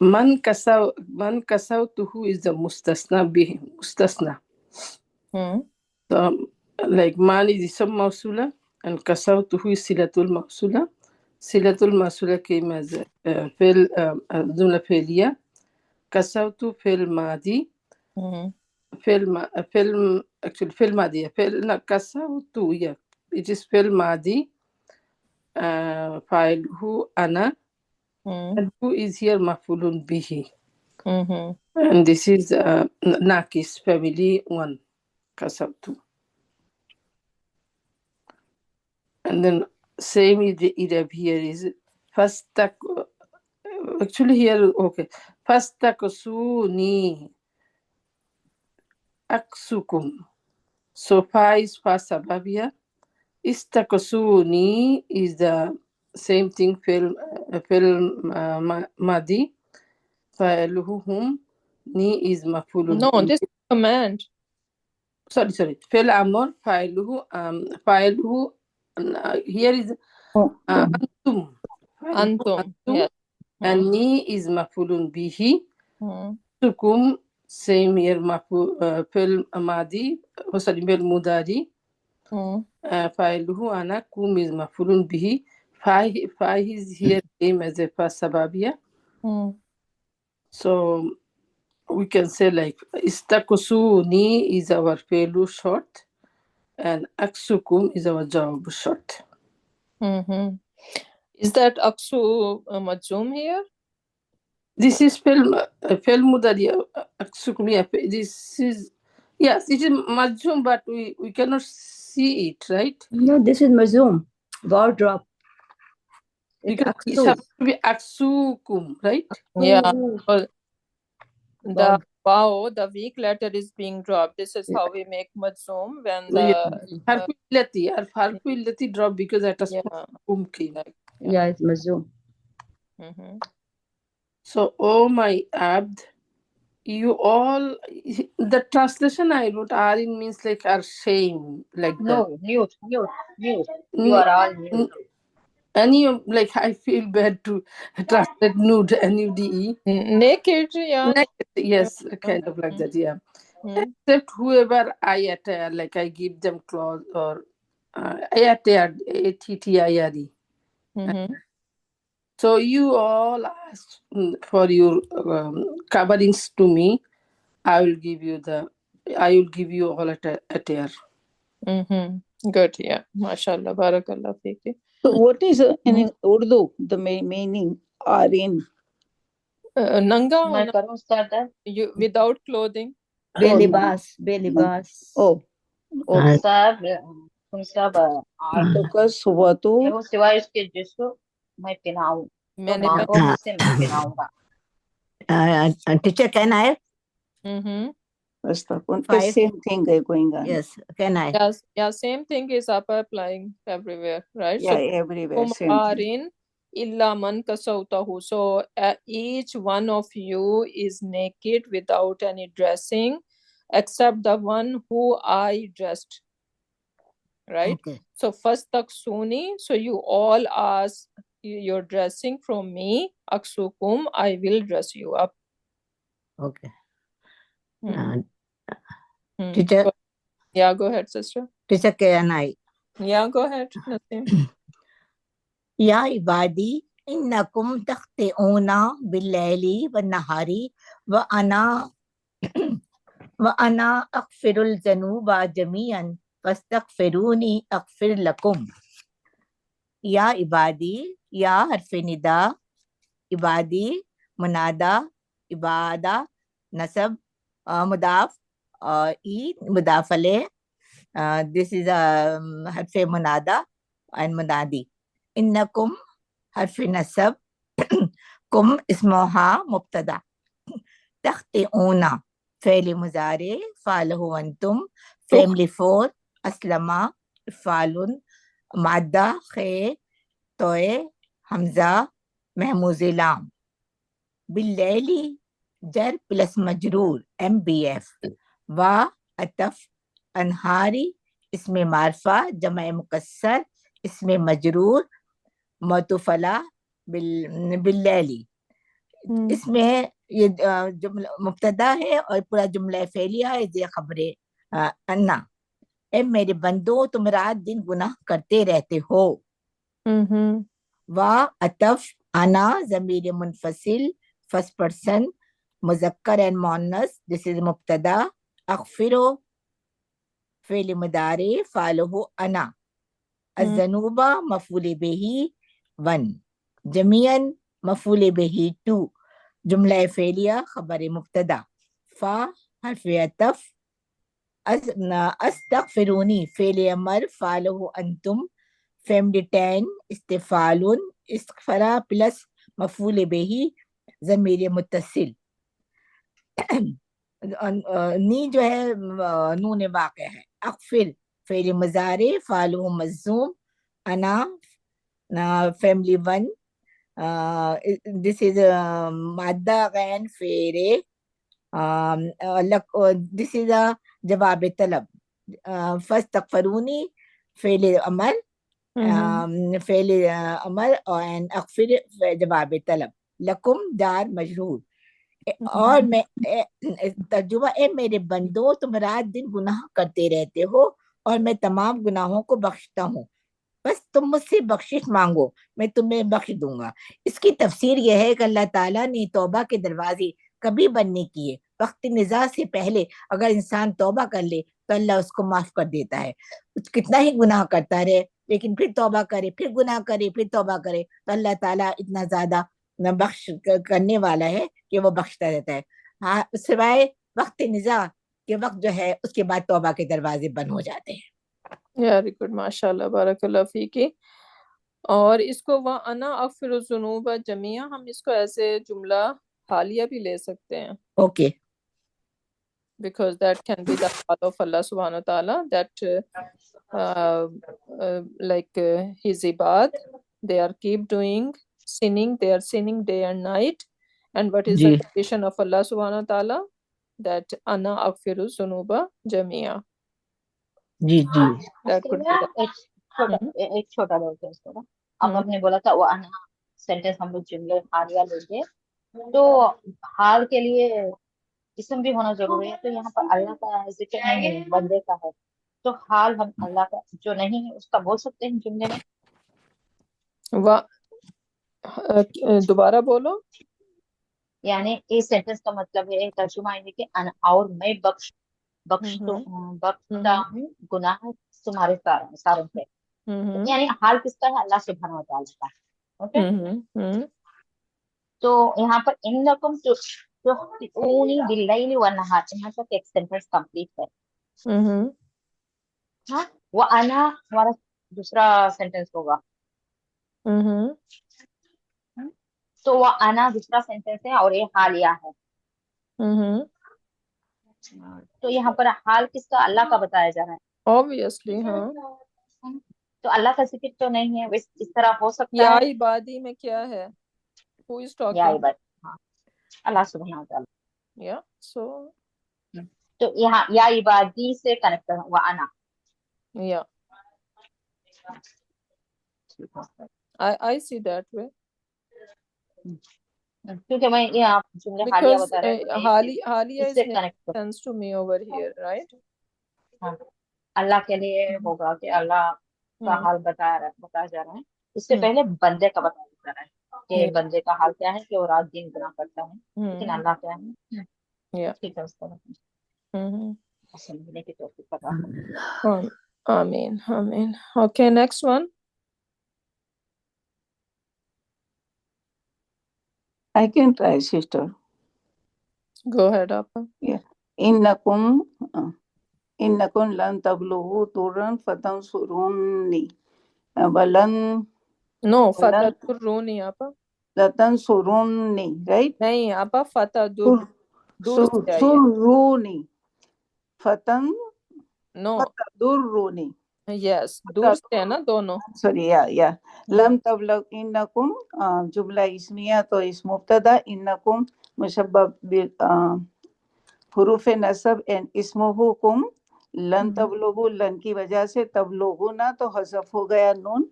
من كسوته is the مستثنى به مستثنى. So like man is اسم موصولة and كسوته is صلة الموصولة. صلة الموصولة كلمة فعل جملة فعلية. كسوته فعل ماضي. actually فعل ماضي فعل كسوته it is فعل ماضي. فاعله أنا. And who is here مفعول به. And this is ناقص family 1 كسوته. And then same idab here is actually here okay فاستقسوني أقسكم. So fa is fa sababia. Istaqsuni is the same thing film madi. Fa'iluhum ni is mafulun. No, this is command. Sorry. Fil amor fa'iluhu here is antum. Antum. Yes. And ni is mafulun bihi. Sukum same here fil madi. Sorry, fil mudari. فاعله أنا كوم is مفعول به. فا is here same as a past sababia. So we can say like استقسوني is our فعل short and أقسكم is our جواب short. Is that aksu majzum here? This is فعل مضارع أقسكم. Yeah, this is yes, it is majzum, but we cannot see it, right? No, this is mazum. War drop. Because it has to be aksukum, right? Yeah. Well, the wow, the weak letter is being dropped. This is how we make majzum when the harfu illati drop because at a came. Yeah, it's mazum. So, oh my abd, you all, the translation I wrote arin means like are shame, like no, mute. You are all mute. Any like I feel bad to translate nude, N-U-D-E. Naked, yeah. Naked, yes, kind of like that, yeah. Except whoever I attire, like I give them clothes or I attire, A-T-T-I-R-E. So you all ask for your coverings to me. I will give you all attire. Good, yeah. MashaAllah, Barakallah Fiki. So what is in Urdu the meaning arin? Nanga, you without clothing. Belibas. Oh, okay. हुआ तो सिवाय उसके जिसको मैं पहनाऊं तो मैं पहनाऊंगा. Teacher, can I? Same thing going on. Yes, can I? Yes, yeah, same thing is applying everywhere, right? Yeah, so, everywhere. Same thing. Illa man kasawtahu. So each one of you is naked without any dressing, except the one who I dressed. Right? Okay. So first taksuni. So you all ask your dressing from me. Aksukum, I will dress you up. Okay. Teacher. Yeah, go ahead, sister. Teacher, can I? Yeah, go ahead. Naseem. Ya ibadi, innakum takhti'una bil-layli wan-nahari wa ana aghfirul zanuba jami'an fastaghfiruni aghfir lakum. Ya ibadi, ya harfi nida, ibadi, munada, ibada, nasab, mudaf, mudaf alayh. This is a harfi munada and munadi. إنكم حرف نسب كم اسمها مبتدا تخطئون فعل مضارع فعله أنتم family 4 أسلم فعل مادة خ توي حمزة محموز لام بالليل جر بلس مجرور MBF و عطف انہاری اسم معرفہ جمع مکسر اسم مجرور معطوفلا باللیلی. اس میں یہ جملہ مبتدا ہے اور پورا جملہ فعلیہ ہے، یہ خبر انا. اے میرے بندو تم رات دن گناہ کرتے رہتے ہو. وا عطف انا ضمیر منفصل فرسٹ پرسن مذکر اینڈ مؤنث، دس از مبتدا. اغفرو فعل مضارع فعلہ انا. الذنوب مفعول به 1. جميعا مفعول به 2. جملہ فعلیہ خبر مبتدا. فا حرف عطف. استغفرونی فعل امر فعلہ انتم. فیملی 10 استفعال استغفرا پلس مفعول به ضمیر متصل. نی جو ہے نون واقع ہے. اغفر فعل مضارع فعلہ مجزوم. انا فیملی 1 this is مادہ غین فیرے. this is a جواب طلب. فاستغفرونی فعل امر فعل امر and اغفر جواب طلب. لکم جار مجرور. اور میں ترجمہ اے میرے بندو تم رات دن گناہ کرتے رہتے ہو اور میں تمام گناہوں کو بخشتا ہوں، بس تم مجھ سے بخشش مانگو میں تمہیں بخش دوں گا. اس کی تفسیر یہ ہے کہ اللہ تعالیٰ نے توبہ کے دروازے کبھی بند نہیں کیے. وقت نزاع سے پہلے اگر انسان توبہ کر لے تو اللہ اس کو معاف کر دیتا ہے. کتنا ہی گناہ کرتا رہے لیکن پھر توبہ کرے، پھر گناہ کرے، پھر توبہ کرے تو اللہ تعالیٰ اتنا زیادہ بخش کرنے والا ہے کہ وہ بخشتا رہتا ہے. ہاں سوائے وقت نزاع کے وقت جو ہے اس کے بعد توبہ کے دروازے بند ہو جاتے ہیں. ویری گڈ، ماشاء اللہ، بارک اللہ فیکی. اور اس کو وَأَنَا أَغْفِرُ الذُّنُوبَ جَمِيعًا ہم اس کو ایسے جملہ حالیہ بھی لے سکتے ہیں. Okay. Because that can be the part of Allah subhanahu wa ta'ala that his ibad, they are keep doing sinning, they are sinning day and night, and what is the condition of Allah subhanahu wa ta'ala? That ana aghfiru dhunuba jamia. G G That could be that. ایک چھوٹا بات ہے اس کو. اب ہم نے بولا تھا وہ انا سینٹینس ہم لوگ جملے حالیہ لیں گے تو حال کے لیے اسم بھی ہونا ضروری ہے. تو یہاں پر اللہ کا ذکر نہیں ہے، بندے کا ہے، تو حال ہم اللہ کا جو نہیں ہے اس کا بول سکتے ہیں جملے میں. دوبارہ بولو. یعنی اس سینٹینس کا مطلب ہے، ترجمہ ہے کہ اور میں بخشتا ہوں گناہ تمہارے ساروں سے. یعنی حال کس کا ہے؟ اللہ سبحانہ و تعالیٰ کا. اوکے. تو یہاں پر انکم تخطئون باللیل والنہار، یہاں تک ایک سینٹینس کمپلیٹ ہے. ہاں وانا ہمارا دوسرا سینٹینس ہوگا. تو وانا دوسرا سینٹینس ہے اور یہ حالیہ ہے. تو یہاں پر حال کس کا؟ اللہ کا بتایا جا رہا ہے. Obviously, ہاں. تو اللہ کا ذکر تو نہیں ہے، اس طرح ہو سکتا یا ہے. عبادی میں کیا ہے؟ Who is talking? یا عبادی، ہاں اللہ سبحانہ وتعالی. Yeah, so تو یہاں یا عبادی سے کنیکٹ ہوا انا. yeah, I see that way. کیونکہ میں یہاں جملے حالیہ Because بتا رہا ہوں، حالیہ اس is سے making connect. sense to me over here, right? ہاں اللہ کے لیے ہوگا کہ اللہ کا حال بتایا جا رہا ہے. اس سے پہلے بندے کا بتایا جا رہا ہے کہ بندے کا حال کیا ہے کہ وہ رات دن گناہ کرتا ہے، لیکن اللہ کیا ہے. ٹھیک ہے، اس طرح سمجھنے کی توفیق عطا. آمین آمین. Okay, next one. I can try, sister. Go ahead, Appa. Yeah. إنكم لن تبلغوا ضرا فتنصروني ولن No, فتضرونی Appa. لتنصروني, right? نہیں Appa, فتضرونی. سروني No. فتضروني. Yes, دور سے ہے نا دونوں. Sorry, yeah. لم تبلغ انکم جملہ اسمیہ تو اس مبتدا انکم مشبہ حروف نصب and اسمہ کم لن تبلغو लन کی وجہ سے تبلغو نا تو حذف ہو گیا نون.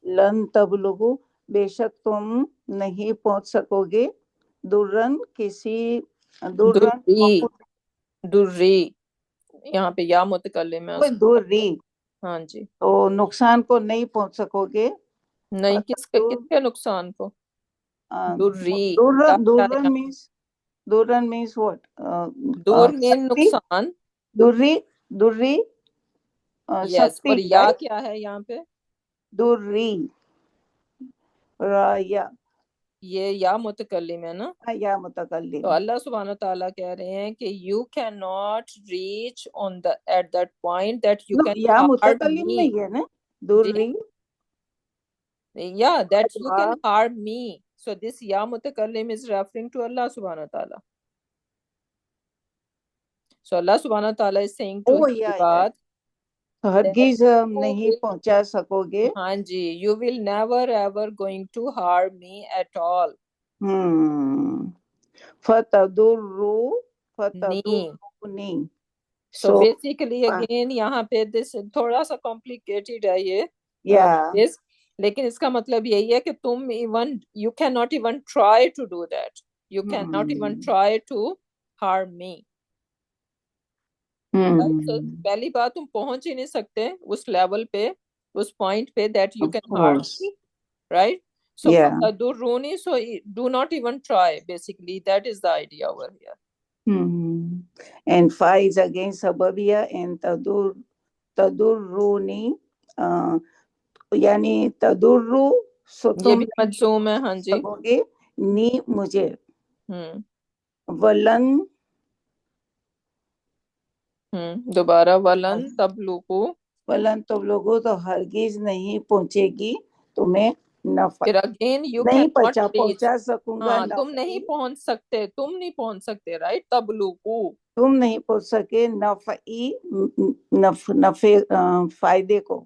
لن تبلغو بے شک تم نہیں پہنچ سکو گے درن کسی درن دری یہاں پہ یا متکلم ہے دری ہاں جی تو نقصان کو نہیں پہنچ سکو گے. نہیں کس کے نقصان کو دری درن means درن means what دور مین نقصان دری دری یس اور یا کیا ہے یہاں پہ دری رایا یہ یا متکلم ہے نا یا متکلم. تو اللہ سبحانہ تعالیٰ کہہ رہے ہیں کہ you cannot reach on the at that point that you can یا harm متکلم me. نہیں ہے نا دری. Yeah, that you can harm me. So this ya mutakallim is referring to Allah subhanahu wa ta'ala. So Allah subhanahu wa ta'ala is saying to his ibad ہرگز نہیں پہنچا سکو گے. ہاں جی you will never ever going to harm me at all. فتدرونی. So basically again یہاں پہ this تھوڑا سا complicated ہے یہ لیکن اس کا مطلب یہی ہے کہ تم even you cannot even try to do that. You cannot even try to harm me. So پہلی بات تم پہنچ ہی نہیں سکتے اس لیول پہ اس پوائنٹ پہ that you can harm me, right? So فَتَدُرُّونِي, so do not even try, basically that is the idea over here. And fa is again sababiyya and tadurruni یعنی تدرو سو یہ تم بھی مجزوم ہے ہاں جی سکو گے نی مجھے. ولن دوبارہ ولن تبلغو ولن تبلغو تو ہرگز نہیں پہنچے گی تمہیں نفع. پھر again you نہیں cannot reach. پہنچا سکوں گا. تم نہیں پہنچ سکتے تم نہیں پہنچ سکتے رائٹ تبلغو تم نہیں پہنچ سکے نفعی نفع فائدے کو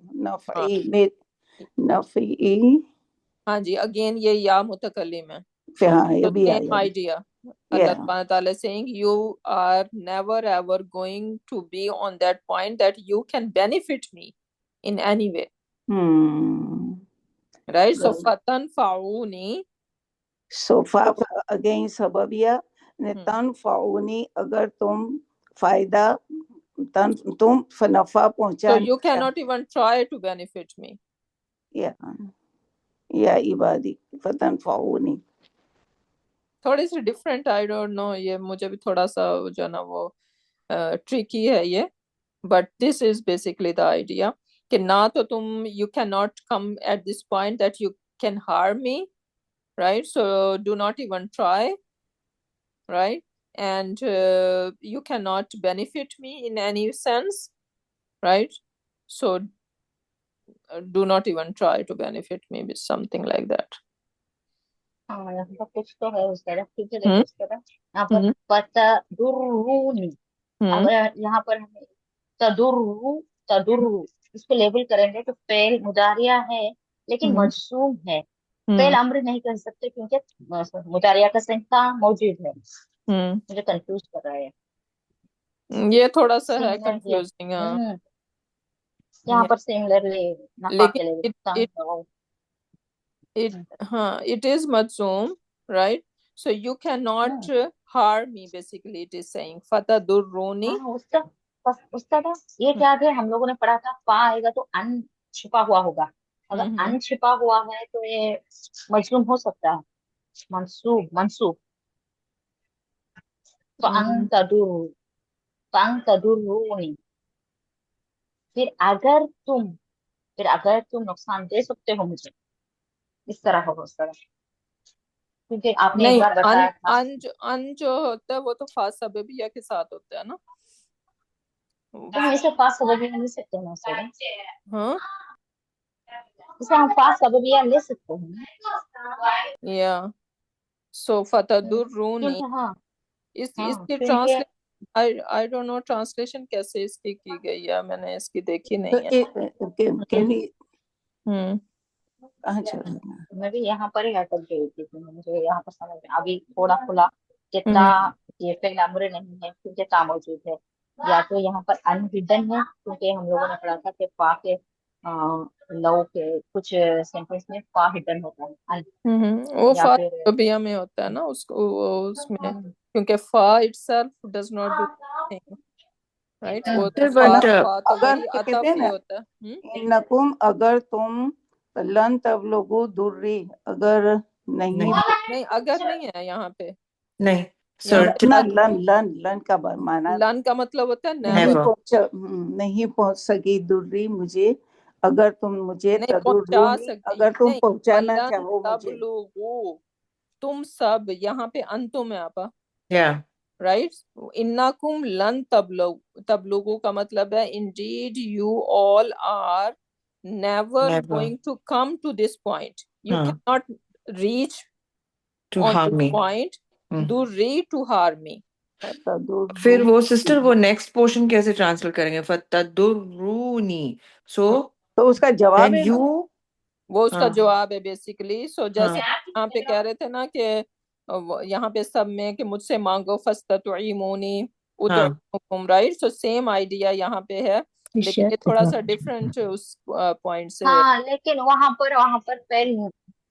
نفعی ہاں جی اگین یہ یا متکلم ہے یہ بھی same idea. Allah subhanahu wa ta'ala saying you are never ever going to be on that point that you can benefit me in any way. Right? So fatanfa'uni. So fa again sababiyya tanfa'uni اگر تم فائدہ تم نفع پہنچا. So you cannot even try to benefit me. یا عبادی فتنفعونی تھوڑی سی different I don't know یہ مجھے بھی تھوڑا سا جو نا وہ ٹریکی ہے یہ but this is basically the idea کہ نہ تو تم you can not come at this point that you can harm me right so do not even try right and you can not benefit me in any sense right so do not even try to benefit me with something like that. یہاں پر کچھ تو ہے اس طرح ٹھیک ہے اس طرح یہاں پر فتدرونی اگر یہاں پر ہمیں تدرو اس کو لیبل کریں گے تو فعل مضارعہ ہے لیکن مجزوم ہے فعل امر نہیں کہہ سکتے کیونکہ مضارعہ کا صیغہ موجود ہے. مجھے کنفیوز کر رہا ہے یہ تھوڑا سا ہے کنفیوزنگ. یہاں پر سملرلی it is مجزوم right so you cannot harm me basically it is saying fatadurruni. استاد یہ کیا ہے ہم لوگوں نے پڑھا تھا فا آئے گا تو ان چھپا ہوا ہوگا اگر ان چھپا ہوا ہے تو یہ مجزوم ہو سکتا ہے منصوب فَأَنْتَدُرُّونِي پھر اگر تم نقصان دے سکتے ہو مجھے اس طرح ہوگا اس طرح کیونکہ آپ نے ایک بار بتایا تھا ان جو ہوتا ہے وہ تو فا سببیہ کے ساتھ ہوتا ہے نا ہم اسے فاس سببیہ لے سکتے ہیں ہاں اسے ہم فاس سببیہ لے سکتے ہیں یا سو فتدرونی اس کی translation I don't know translation کیسے اس کی گئی ہے میں نے اس کی دیکھی نہیں ہے. میں بھی یہاں پر ہی اٹک گئی تھی مجھے یہاں پر سمجھ میں ابھی تھوڑا کھلا کتنا یہ فعل امر نہیں ہے کیونکہ تا موجود ہے या तो यहाँ पर अनहिडन है, क्योंकि हम लोगों ने पढ़ा था कि फा के लव के कुछ सेंटेंस में फा हिडन होता है वो या फा फिर तबिया में होता है ना उसको उसमें, क्योंकि फा itself does not do anything, right? वो तो Sir, but फा तो अगर वही कहते अतफ हैं ही ना, होता है। इन्नकुम, अगर तुम, लन तबलुगु दुर्री, अगर नहीं, नहीं अगर नहीं है यहाँ पे, नहीं यहाँ पे ना, लन लन का माना लन का मतलब होता है नहीं नेवर, नहीं पहुंच सकी दुर्री मुझे, अगर तुम मुझे नहीं पहुंचा तदुर्रूनी, सकती, अगर तुम नहीं पहुंचाना वलन चाहो मुझे। तबलुगु, तुम सब, यहाँ पे अंतुम है आपा, yeah, राइट। इन्नाकुम लन तबलुगु का मतलब है indeed you all are never never going to come to this point, you हाँ, can not reach to on harm this me. point, durri to harm me. फिर वो सिस्टर वो नेक्स्ट पोर्शन कैसे translate करेंगे? फतदुर्रूनी, सो तो उसका जवाब then है you, ना, वो उसका हाँ, जवाब है बेसिकली। सो जैसे हाँ, यहाँ पे कह रहे थे ना कि यहाँ पे सब में कि मुझसे मांगो फस्ततुईमूनी हाँ, उदउकुम, राइट। सो सेम आइडिया यहाँ पे है, लेकिन ये थोड़ा सा डिफरेंट उस पॉइंट से। हाँ, लेकिन वहां पर फेल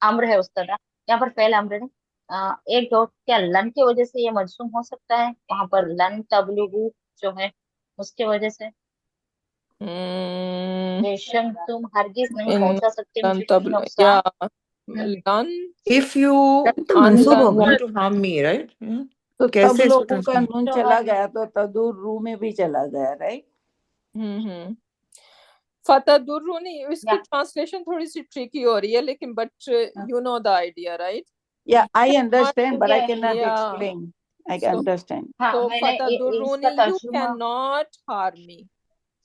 अम्र है उस्ताद, यहाँ पर फेल अम्र है। एक डॉट क्या लन की वजह से ये मजसूम हो सकता है, वहां पर लन तबलुगु जो है उसके वजह से, बेशक तुम हरगिज नहीं इन पहुंचा सकते लन मुझे कोई तब या नुकसान। लन if you अनलन want to harm me, right? Yeah. तो कैसे तब इसको लोगों का ट्रांसलेट? नून चला गया तो तदुर्रू में भी चला गया, राइट। फतदुर्रूनी, इसकी या ट्रांसलेशन थोड़ी सी ट्रिकी हो रही है, लेकिन but you know the idea, right. Yeah, I understand, but I cannot Yeah. explain. I So, understand. हाँ, so मैंने fatadurruni, इसका you तर्जुमा, cannot harm me,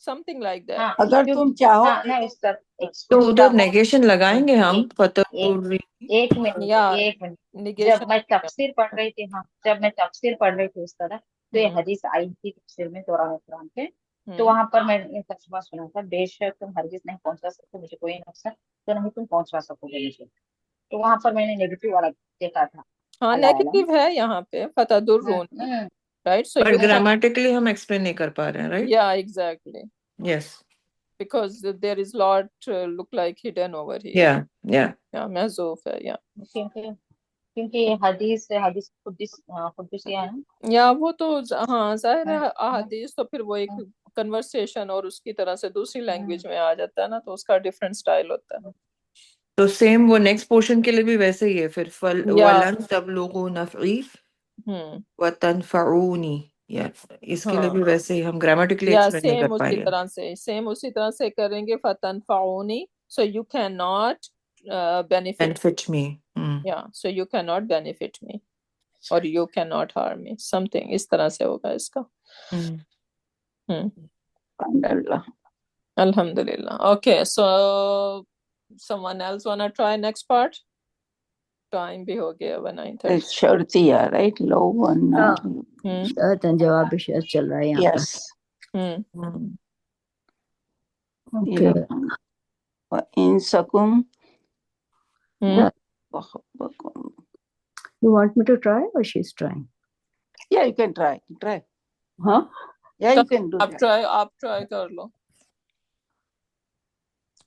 something like that. हाँ, अगर तुम चाहो हाँ, नहीं उसका तो उधर क्या हुआ, नेगेशन लगाएंगे हम फतदुर्री? एक मिनट Yeah, एक मिनट, negation. जब मैं तफसीर पढ़ रही थी, हाँ, जब मैं तफसीर पढ़ रही थी उस तरह, तो ये हदीस आई थी तफसीर में दौरान कुरान के, तो वहां पर मैंने तर्जुमा सुना था, बेशक तुम हरगिज नहीं पहुंचा सकते मुझे कोई नुकसान, तो नहीं तुम पहुंचा सकोगे मुझे, तो वहां पर मैंने नेगेटिव वाला देखा था। हाँ, नेगेटिव है यहाँ पे फतदुर्रूनी, right? So पर you can, ग्रामेटिकली हम एक्सप्लेन नहीं कर पा रहे हैं, right? yeah, exactly, yes, because there is lot look like hidden over here. या Yeah, महज़ूफ है, yeah. क्योंकि हदीस कुदसिया है ना, या वो तो हाँ जाहिर है अहादीस, तो फिर वो एक कन्वर्सेशन और उसकी तरह से दूसरी लैंग्वेज में आ जाता है ना, तो उसका डिफरेंट स्टाइल होता है। तो सेम वो नेक्स्ट पोर्शन के लिए भी वैसे ही है फिर, या वलन तबलुगु नफ़ई व तनफ़ऊनी, या इसके लिए भी वैसे ही हम ग्रामेटिकली या एक्सप्लेन नहीं सेम कर उसी पाएंगे। तरह से, सेम उसी तरह से करेंगे फतनफऊनी, so you can not benefit me, या so you can not benefit me और you can not harm me, something इस तरह से होगा इसका। Alhamdulillah. Okay, so someone else wanna try next part? Time भी हो गया 9:30. शर्तिया, राइट, लो वन। जवाब भी शर्त चल रहा है यहाँ पर। यस, ओके, इन सकूम। You want me to try or she's trying? Yeah, you can try. Huh? Yeah, you can do that. आप try कर लो।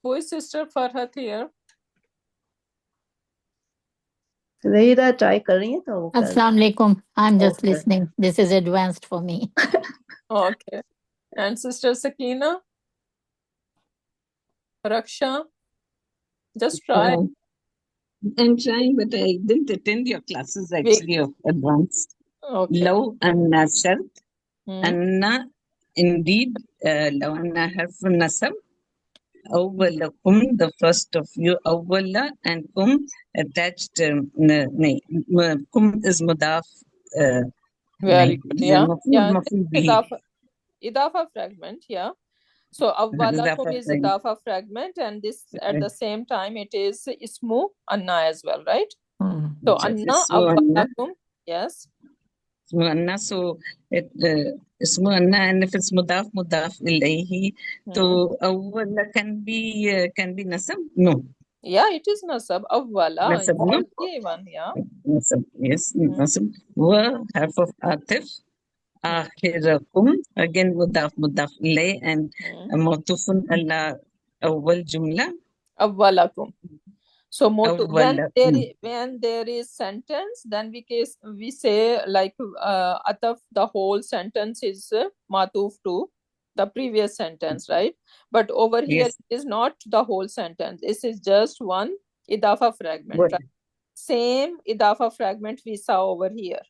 Who is sister Farhat here? Zahira try कर रही है तो वो कर। Assalamu alaikum. I'm just listening. This is advanced for me. Okay. And sister Sakina? Raksha? Just try. I'm trying, but I didn't attend your classes actually of advanced. Okay. لو أن شرط أن indeed لو أن حرف النسب أولكم the first of you أول and kum attached kum is mudaf. Very good. Yeah. Yeah. Idafa fragment. Yeah. So awwalakum is idafa fragment, and this at the same time it is ismu anna as well, right? So anna awwalakum. Yes. اسمه أنّا, so اسمه أنّا, and if it's mudaf ilayhi, so awwala can be nasab? No. Yeah, it is nasab. Awwala. Nasab, no? One, yeah. Nasab, yes, nasab. Wa harf of atif, آخركم, again مضاف مضاف إليه, and معطوف على أول جملة. أولكم. So أولكم. when there is sentence, then we say like ataf, the whole sentence is matuf to the previous sentence, right? But over here Yes. it is not the whole sentence. This is just one idafa fragment. Good. Right? Same idafa fragment we saw over here,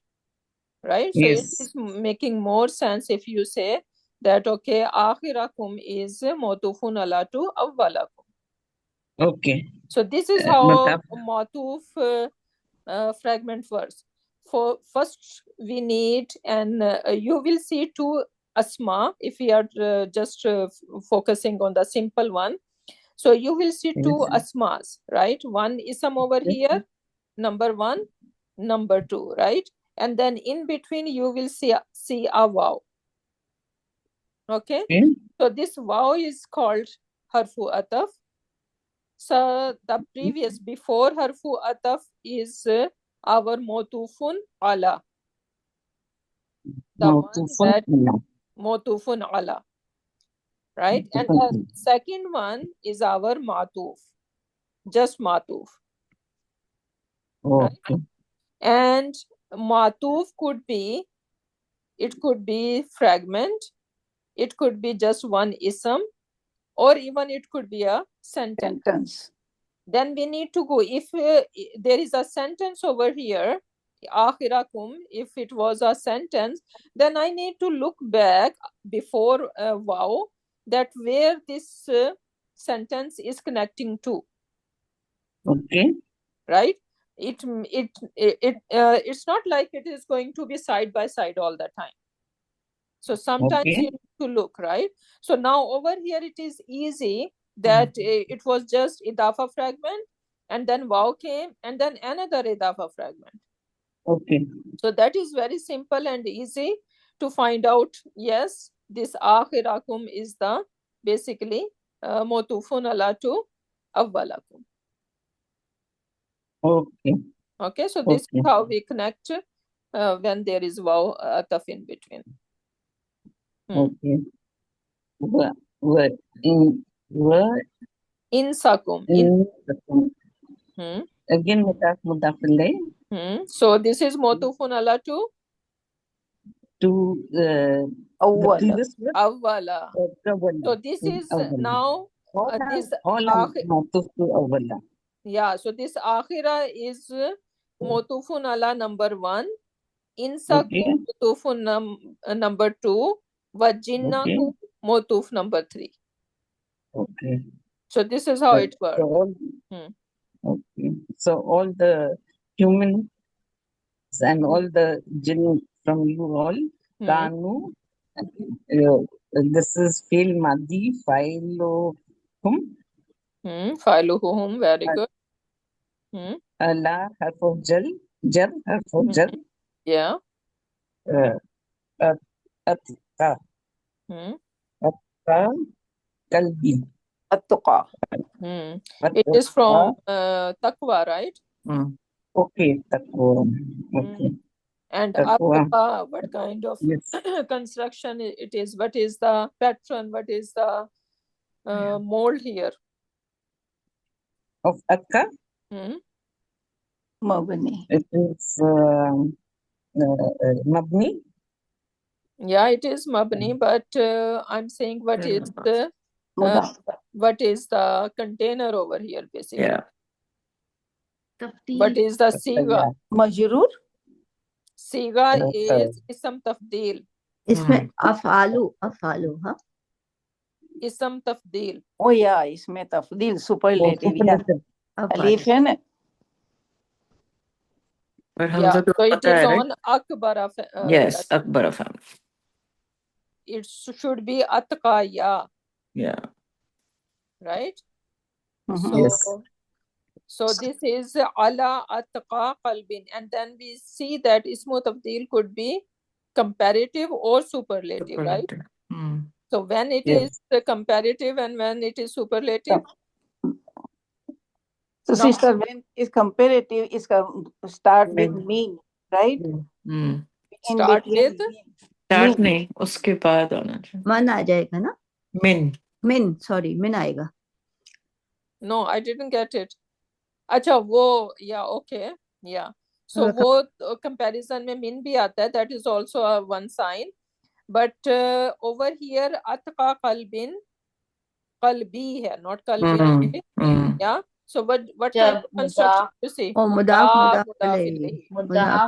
right? So Yes. it is making more sense if you say that okay, akhirakum is motufun ala to awwalakum. Okay. So this is how مضاف. matuf fragment works. For first we need, and you will see two asma if we are just focusing on the simple one. So you will see two asmas, right? One isam over here, number one, number two, right? And then in between you will see a waw. Okay? So this waw is called harfu ataf. So the previous before harfu ataf is our motufun ala. The one that motufun ala. Right? And the second one is our matuf. Just matuf. Okay. Right? And matuf could be fragment, it could be just one ism, or even it could be a sentence. Then we need to go, if there is a sentence over here, akhirakum, if it was a sentence, then I need to look back before waw, that where this sentence is connecting to. Okay. Right? It's not like it is going to be side by side all the time. So sometimes you need to look, right? So now over here it is easy that it was just idafa fragment, and then waw came, and then another idafa fragment. Okay. So that is very simple and easy to find out. Yes, this akhirakum is the basically motufun ala to awwalakum. Okay. Okay, so this is how we connect when there is waw ataf in between. Okay. Insakum. Again mudaf ilayh. So this is motufun ala to the previous word. awwala. So this is now this matuf to awwala. Yeah, so this akhira is motufun ala number 1, insakum motufun number 2, wajinnakum motuf number 3. Okay. So this is how it works. Okay. So all the humans and all the jinn from you all, kanu, this is fil madi failuhum. Failuhum, very good. La harf of jar harf of jar. Yeah. Atka. Atka kalbi. Attuqa. It is from taqwa, right? Okay, taqwa. Okay. And atqa, what kind of construction it is? What is the pattern? What is the mold here? Of atqa? Mabni. It is mabni. Yeah, it is mabni, but I'm saying what is the container over here basically? Yeah. What is the siga? Majroor. Siga is ism tafdil. इसमें अफआलू हाँ Ism tafdil. Oh yeah, इसमें तफदील superlative. Alif है ना? Yeah, so it is on akbara. Yes, akbara family. It should be atqaya. Yeah. Right? Yes. So this is ala atqa qalbin, and then we see that ismu tafdil could be comparative or superlative, right? So when it is comparative and when it is superlative. So sister, when is comparative, is start with mean, right? Start with That نہیں, اس کے بعد آنا چاہیے. من آ جائے گا نا. من. Sorry من آئے گا. No, I didn't get it. اچھا وہ yeah, okay, yeah. So وہ comparison میں min بھی آتا ہے, that is also a one sign. But over here atqa qalbin, qalbi ہے, not qalbi. Yeah. So what kind of construction you see? مضاف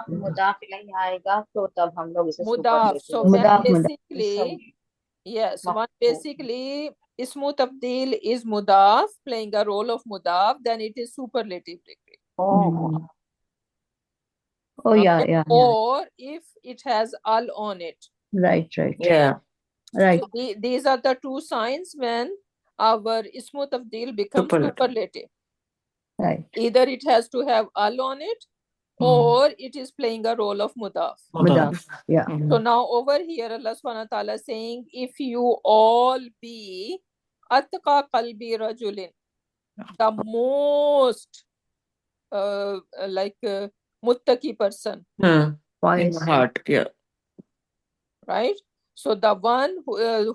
مضاف الیہ آئے گا تو تب ہم لوگ اسے مضاف. So مضاف basically yes, one basically ismu tabdil is mudaf, playing a role of mudaf, then it is superlative degree. Oh yeah. Or if it has al on it. Right. Yeah. Right. So these are the two signs when our ismu tabdil becomes superlative. Right. Either it has to have al on it, or it is playing a role of mudaf. Mudaf. Yeah. So now over here Allah subhanahu wa ta'ala is saying, if you all be atqa qalbi rajulin, the most muttaqi person. In the heart, yeah. Right? So the one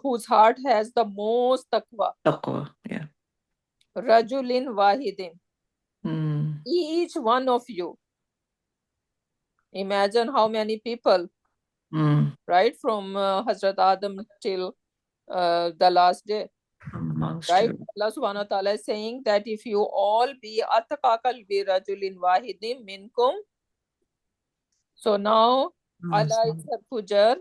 whose heart has the most taqwa. Taqwa, yeah. Rajulin wahidin. Each one of you. Imagine how many people, right? From Hazrat Adam till the last day. Right? Allah subhanahu wa ta'ala is saying that if you all be atqa qalbi rajulin wahidin minkum. So now ala is harfu jar,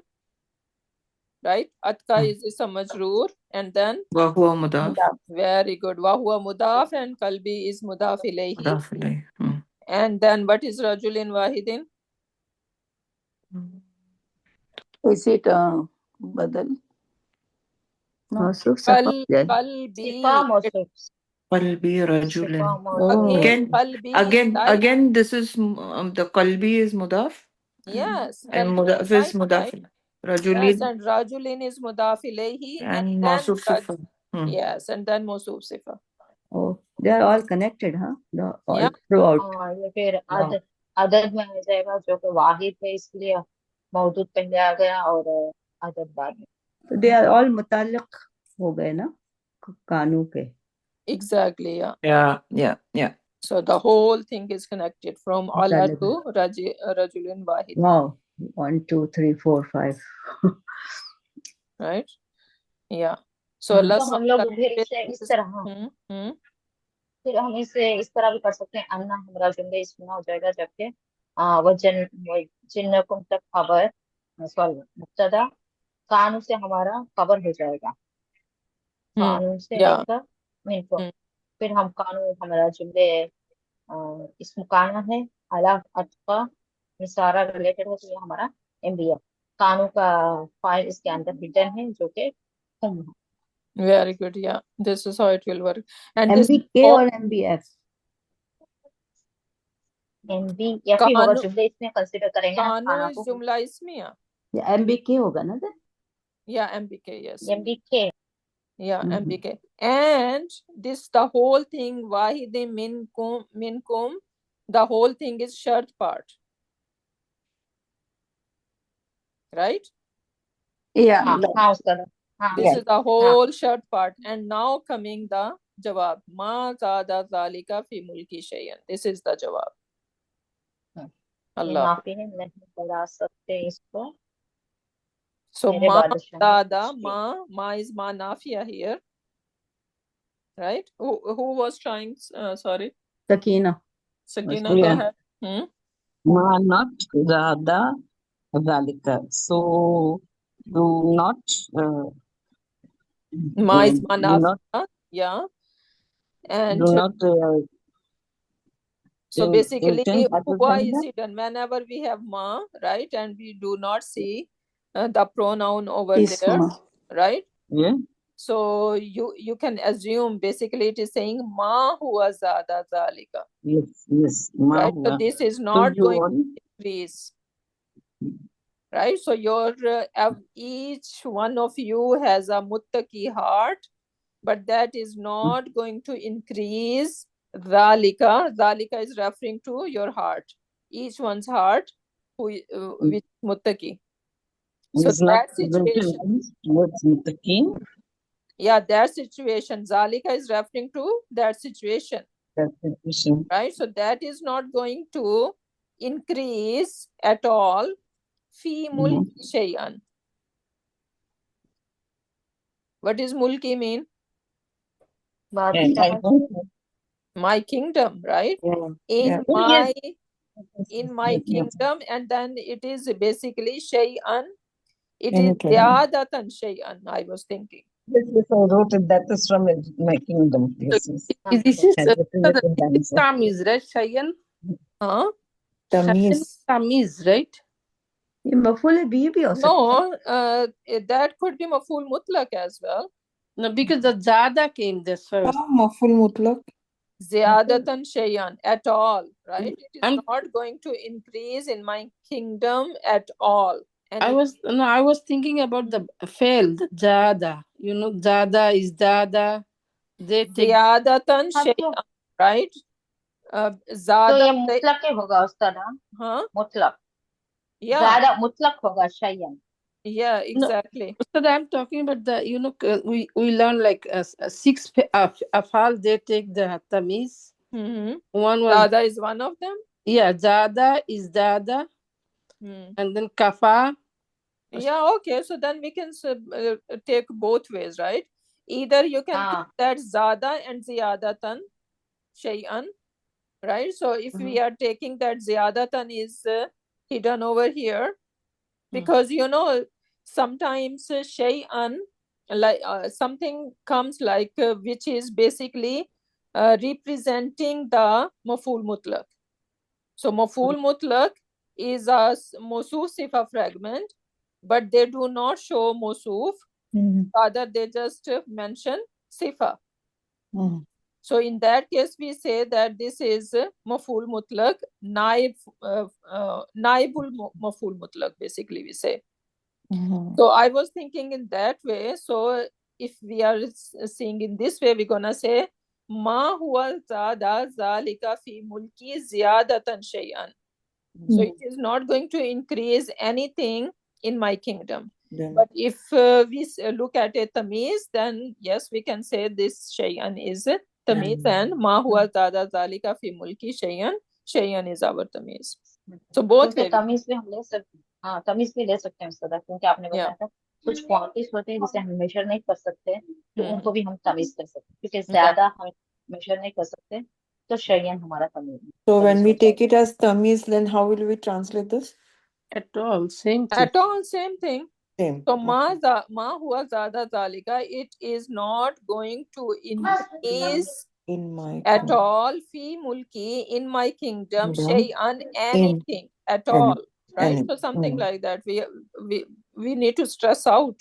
right? Atqa is a majroor, and then wa huwa mudaf. Very good. Wa huwa mudaf, and qalbi is mudaf ilayhi. And then what is rajulin wahidin? Is it badal? No. Qalbi rajulin. Again, this is the qalbi is mudaf. Yes. And mudaf is mudaf. Rajulin. Yes, and rajulin is mudaf ilayhi. And mawsuf sifa. Yes, and then mawsuf sifa. Oh, they are all connected, huh? All throughout. یہ پھر عدد میں آ جائے گا جو کہ واحد ہے, اس لیے موجود پہلے آ گیا اور عدد بعد میں. So they are all متعلق ہو گئے نا کانوں کے. Exactly, yeah. So the whole thing is connected from Allah to rajulin wahid. Wow. 1, 2, 3, 4, 5. Right? Yeah. So Allah ہم لوگ پھر اسے اس طرح پھر ہم اسے اس طرح بھی کر سکتے ہیں, انا ہمارا جملے اس میں ہو جائے گا, جبکہ جنکم تک خبر مبتدا کانو سے ہمارا خبر ہو جائے گا, کانو سے لے کر منکم. پھر ہم کانو ہمارا جملے اس مکانہ ہے, الا اتقا یہ سارا ریلیٹڈ ہے, تو یہ ہمارا انبیاء. کانو کا فائل اس کے اندر ہڈن ہے جو کہ ہم ہے. Very good, yeah. This is how it will work. And MBK اور MBF. MBF ہی ہوگا, جملے اس میں کنسیڈر کریں گے. کانو اس جملہ اسمیہ. MBK ہوگا نا then? Yeah, MBK, yes. MBK. Yeah, MBK. And this, the whole thing, wahidin minkum, the whole thing is shart part. Right? Yeah. This is the whole short part. And now coming the jawab. Ma zada zalika fi mulki shay'an. This is the jawab. Allah. So ma zada, ma is ma nafiya here. Right? Who was trying? Sorry. Sakina. Sakina, go ahead. Ma not zada zalika. So do not ma is ma nafiya. Yeah. And do not so basically huwa is hidden whenever we have ma, right, and we do not see the pronoun over there, right? Yeah. So you can assume basically it is saying ma huwa zada zalika. Yes. Ma right? huwa. So this is not going to increase. Right? So your each one of you has a muttaqi heart, but that is not going to increase. Zalika is referring to your heart. Each one's heart which muttaqi. So It's not that situation, towards muttaqin. yeah, that situation, zalika is referring to that situation, That situation. right? So that is not going to increase at all fi mulki shay'an. What does mulki mean? And I don't know. My kingdom, right? Yeah. In my kingdom, and then it is basically shay'an. It is Anything. ziyadatan shay'an, I was thinking. Yes, I wrote it. That is from my kingdom. Yes, yes. This is I've written it in the answer. Tamiz, right? Shayan? Huh? Tamiz. Tamiz, right? یہ مفعول بھی ہو سکتا No, that could be maful mutlaq as well. No, because the Zada came there first. Maful mutlaq. Ziyadatan shay'an, at all, right? It is I'm- not going to increase in my kingdom at all. And I was thinking about the failed Zada. You know, Zada is Dada. They take ziyadatan हाँ, shay'an, right? तो Zada, ये मुतलक ही होगा उस्ताद, हाँ? huh? मुतलक Yeah, ज्यादा मुतलक होगा शयन. yeah, exactly. So I'm talking about the, you know, we learn like six afal. They take the tamiz. Mm-hmm. One was Zada is one of them. Zada is Dada, and then kafa. Yeah, okay. So then we can take both ways, right? Either you can take that zada and ziyadatan shay'an, right? So if we are taking that ziyadatan is hidden over here, because you know sometimes shay'an, like something comes like which is basically representing the maful mutlaq. So maful mutlaq is a mawsuf sifa fragment, but they do not show mawsuf, rather they just mention sifa. So in that case we say that this is maful mutlaq, naibul maful mutlaq, basically we say. So I was thinking in that way. So if we are seeing in this way, we're gonna say ma huwa zada zalika fi mulki ziyadatan shay'an. So it is not going to increase anything in my kingdom. But if we look at a tamiz, then yes, we can say this shay'an is tamiz, and ma huwa zada zalika fi mulki shay'an, shay'an is our tamiz. So both ways. तमीज भी हम ले सकते हैं, हाँ तमीज भी ले सकते हैं उस्ताद, क्योंकि आपने बताया था कुछ क्वांटिटीज होते हैं जिसे हम मेजर नहीं कर सकते, तो उनको भी हम तमीज कर सकते हैं, क्योंकि ज्यादा हम मेजर नहीं कर सकते, तो शयन हमारा तमीज. So when we take it as tamiz, then how will we translate this? At all, same thing. At all, same thing. Same. So ma huwa zada zalika, it is not going to increase In my at all fi mulki, in my kingdom, shay'an, anything at all, right? So something like that. We need to stress out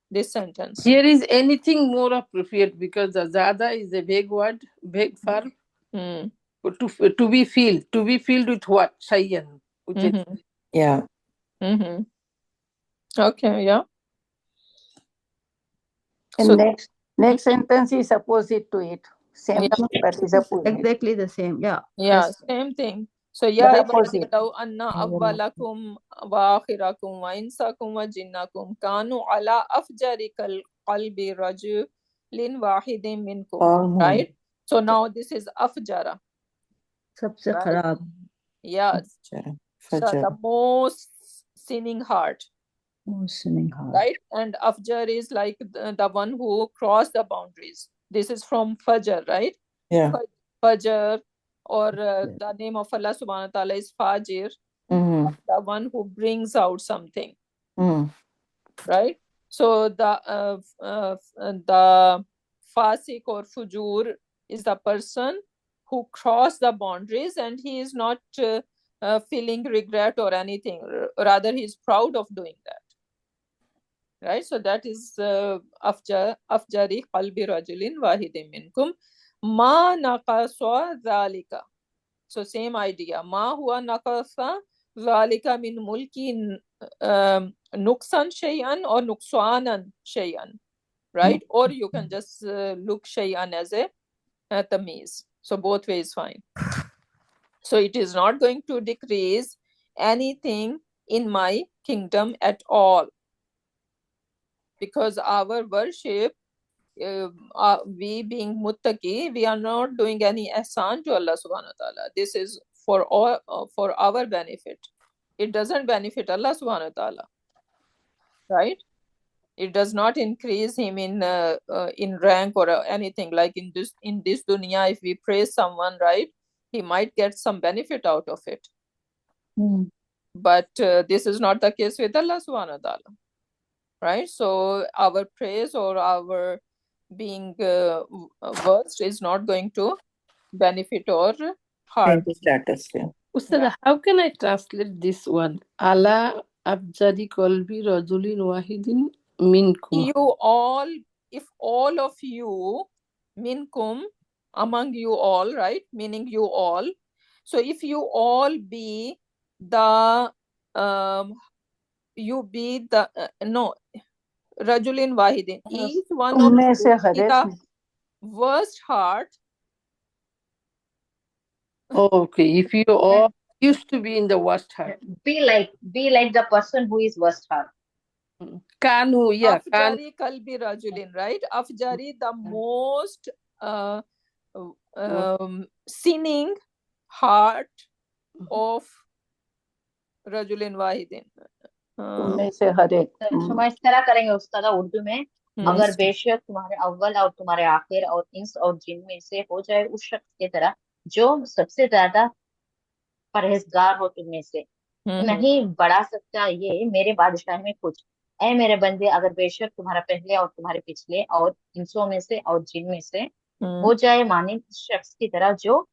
this sentence. Here is anything more appropriate, because the Zada is a big word, big verb. To be filled with what? Shayyan. Yeah. Okay, yeah. And So next sentence is opposite to it. Same thing, but is opposite. exactly the same. Yeah. Yeah, same thing. So ya But opposite. ibadaw anna awwalakum wa akhirakum wa insakum wa jinnakum kanu ala afjarikal qalbi rajulin wahidin minkum, right? So now this is afjara. सबसे खराब. Yes. So the most sinning heart. Most sinning heart. Right? And afjar is like the one who crossed the boundaries. This is from fajr, right? Yeah. Fajr, or the name of Allah subhanahu wa ta'ala is fajir, the one who brings out something. Right? So the fasik or fujur is the person who crossed the boundaries, and he is not feeling regret or anything. Rather, he is proud of doing that. Right? So that is afjari qalbi rajulin wahidin minkum ma naqasa dhalika. So same idea. Ma huwa naqasa dhalika min mulki nuksan shay'an or nuksanan shay'an. Right? Or you can just look shay'an as a tamiz. So both ways fine. So it is not going to decrease anything in my kingdom at all. because our worship, we being muttaqi, we are not doing any ihsan to Allah subhanahu wa ta'ala. This is for all, for our benefit. It doesn't benefit Allah subhanahu wa ta'ala, right? It does not increase him in rank or anything. Like in this dunya, if we praise someone, right, he might get some benefit out of it. But this is not the case with Allah subhanahu wa ta'ala, right? So our praise or our being versed is not going to benefit or harm. Status, yeah. Ustad, how can I translate this one? Ala abjadi qalbi rajulin wahidin minkum. You all, if all of you, minkum, among you all, right? Meaning you all. So if you all be the, you be the, no, rajulin wahidin. Each one of you be the worst heart. Okay, if you all used to be in the worst heart. Be like the person who is worst heart. Kanu, yeah. Afjari kalbi rajulin, right? Afjari, the most sinning heart of rajulin wahidin. हम इस तरह करेंगे उस्ताद उर्दू में, अगर बेशक तुम्हारे अव्वल और तुम्हारे आखिर और इंस और जिन में से हो जाए उस शख्स की तरह जो सबसे ज्यादा परहेजगार हो तुम में से, नहीं बढ़ा सकता ये मेरे बादशाह में कुछ। ऐ मेरे बंदे, अगर बेशक तुम्हारा पहले और तुम्हारे पिछले और इंसों में से और जिन में से हो जाए मानिंद उस शख्स की तरह जो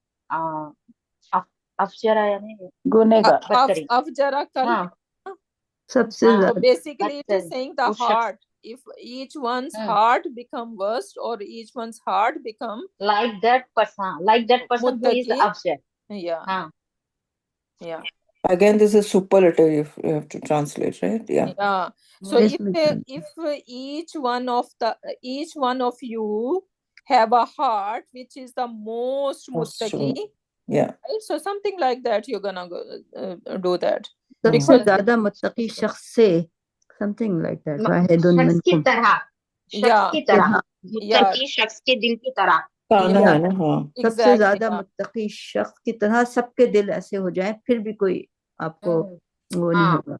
अफजरा यानी गुनहगार, अफजरा कल सबसे So basically it is saying the heart. If each one's heart become worst or each one's heart become like that person who is upset. Yeah. Yeah. Again, this is superlative. You have to translate, right? Yeah. Yeah. So if each one of you have a heart which is the most muttaqi, yeah. Right? So something like that you're gonna do that. सबसे ज्यादा मुत्तकी शख्स से, something like that. वाहिदुन शख्स की मिनकुम. तरह, शख्स की तरह, मुत्तकी शख्स के दिल की तरह. सबसे ज्यादा मुत्तकी शख्स की तरह सबके दिल ऐसे हो जाएं, फिर भी कोई आपको वो नहीं होगा,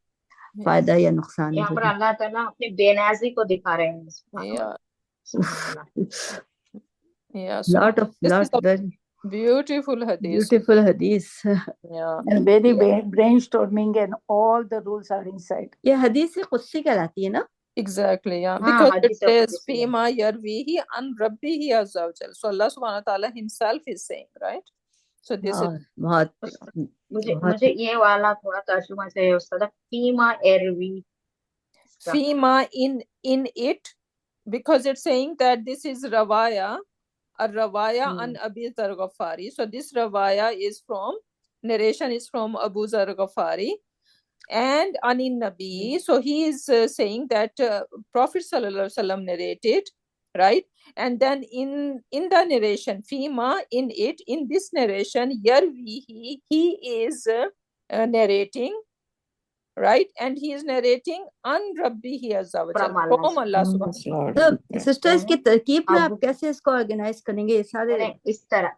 फायदा या नुकसान नहीं यहाँ पर होगा. अल्लाह ताला अपनी बेनाजी को दिखा रहे हैं. Yeah. Lot very beautiful hadith. Beautiful hadith. Yeah. And very brainstorming and all the rules are inside. ये hadith क़ुदसी कहलाती है ना? Exactly, yeah. Because it says Fima yarwihi an rabbihi azza wa jal. So Allah subhanahu wa ta'ala himself is saying, right? So this is बहुत मुझे ये वाला थोड़ा तर्जुमा चाहिए उस्ताद. फीमा एरवी, Fima in it, because it's saying that this is rawaya, a rawaya an Abi Zar Ghafari. So this rawaya is from, narration is from Abu Zar Ghafari and Anin Nabi. So he is saying that Prophet Sallallahu Alaihi Wasallam narrated, right? And then in the narration, Fima in it, in this narration, Yarwihi, he is narrating, right? And he is narrating an Rabbihi Azza wa Jalla, from Allah subhanahu wa ta'ala. तो sisters की तरकीब में आप कैसे इसको organise करेंगे? ये सारे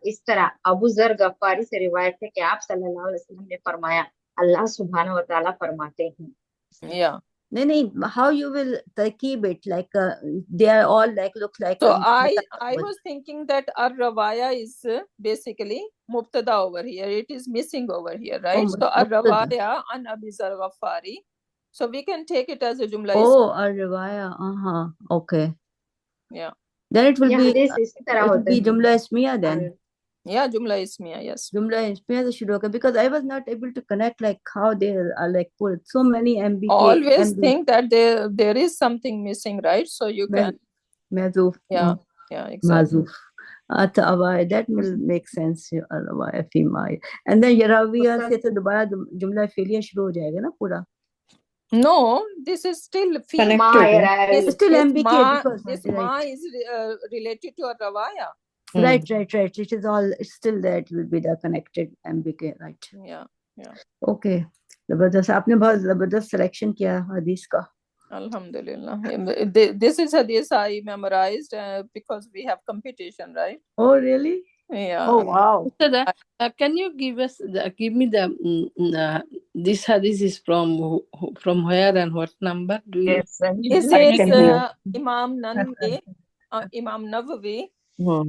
इस तरह अबू जर गफ्फारी से रिवायत है कि आप सल्लल्लाहु अलैहि वसल्लम ने फरमाया, अल्लाह सुब्हानहु व तआला फरमाते हैं. Yeah. नहीं, how you will तरकीब it, like they are all like looks like. So I was thinking that ar-rawaya is basically mubtada over here. It is missing over here, right? So ar-rawaya an Abi Zar Ghafari. So we can take it as a jumla. Oh, ar-rawaya. Okay. Yeah. Then it will be jumla ismiya then. Yeah, jumla ismiya, yes. Jumla ismiya should okay, because I was not able to connect like how they are like put so many MBK. Always think that there is something missing, right? So you can. Mazuf. Yeah, exactly. Mazuf. That will make sense. And then Yarawiya se to dobara jumla fi'liya shuru ho jayega na pura. No, this is still It's still MBK because this ma is related to a rawaya. Right. It is all still there. It will be the connected MBK, right? Yeah. Okay. जबरदस्त, आपने बहुत जबरदस्त selection किया हदीस का. Alhamdulillah. This is hadith I memorized because we have competition, right? Oh, really? Yeah. Oh, wow. Can you give me the this hadith is from where and what number? Do you? Yes, This is Imam Nawawi,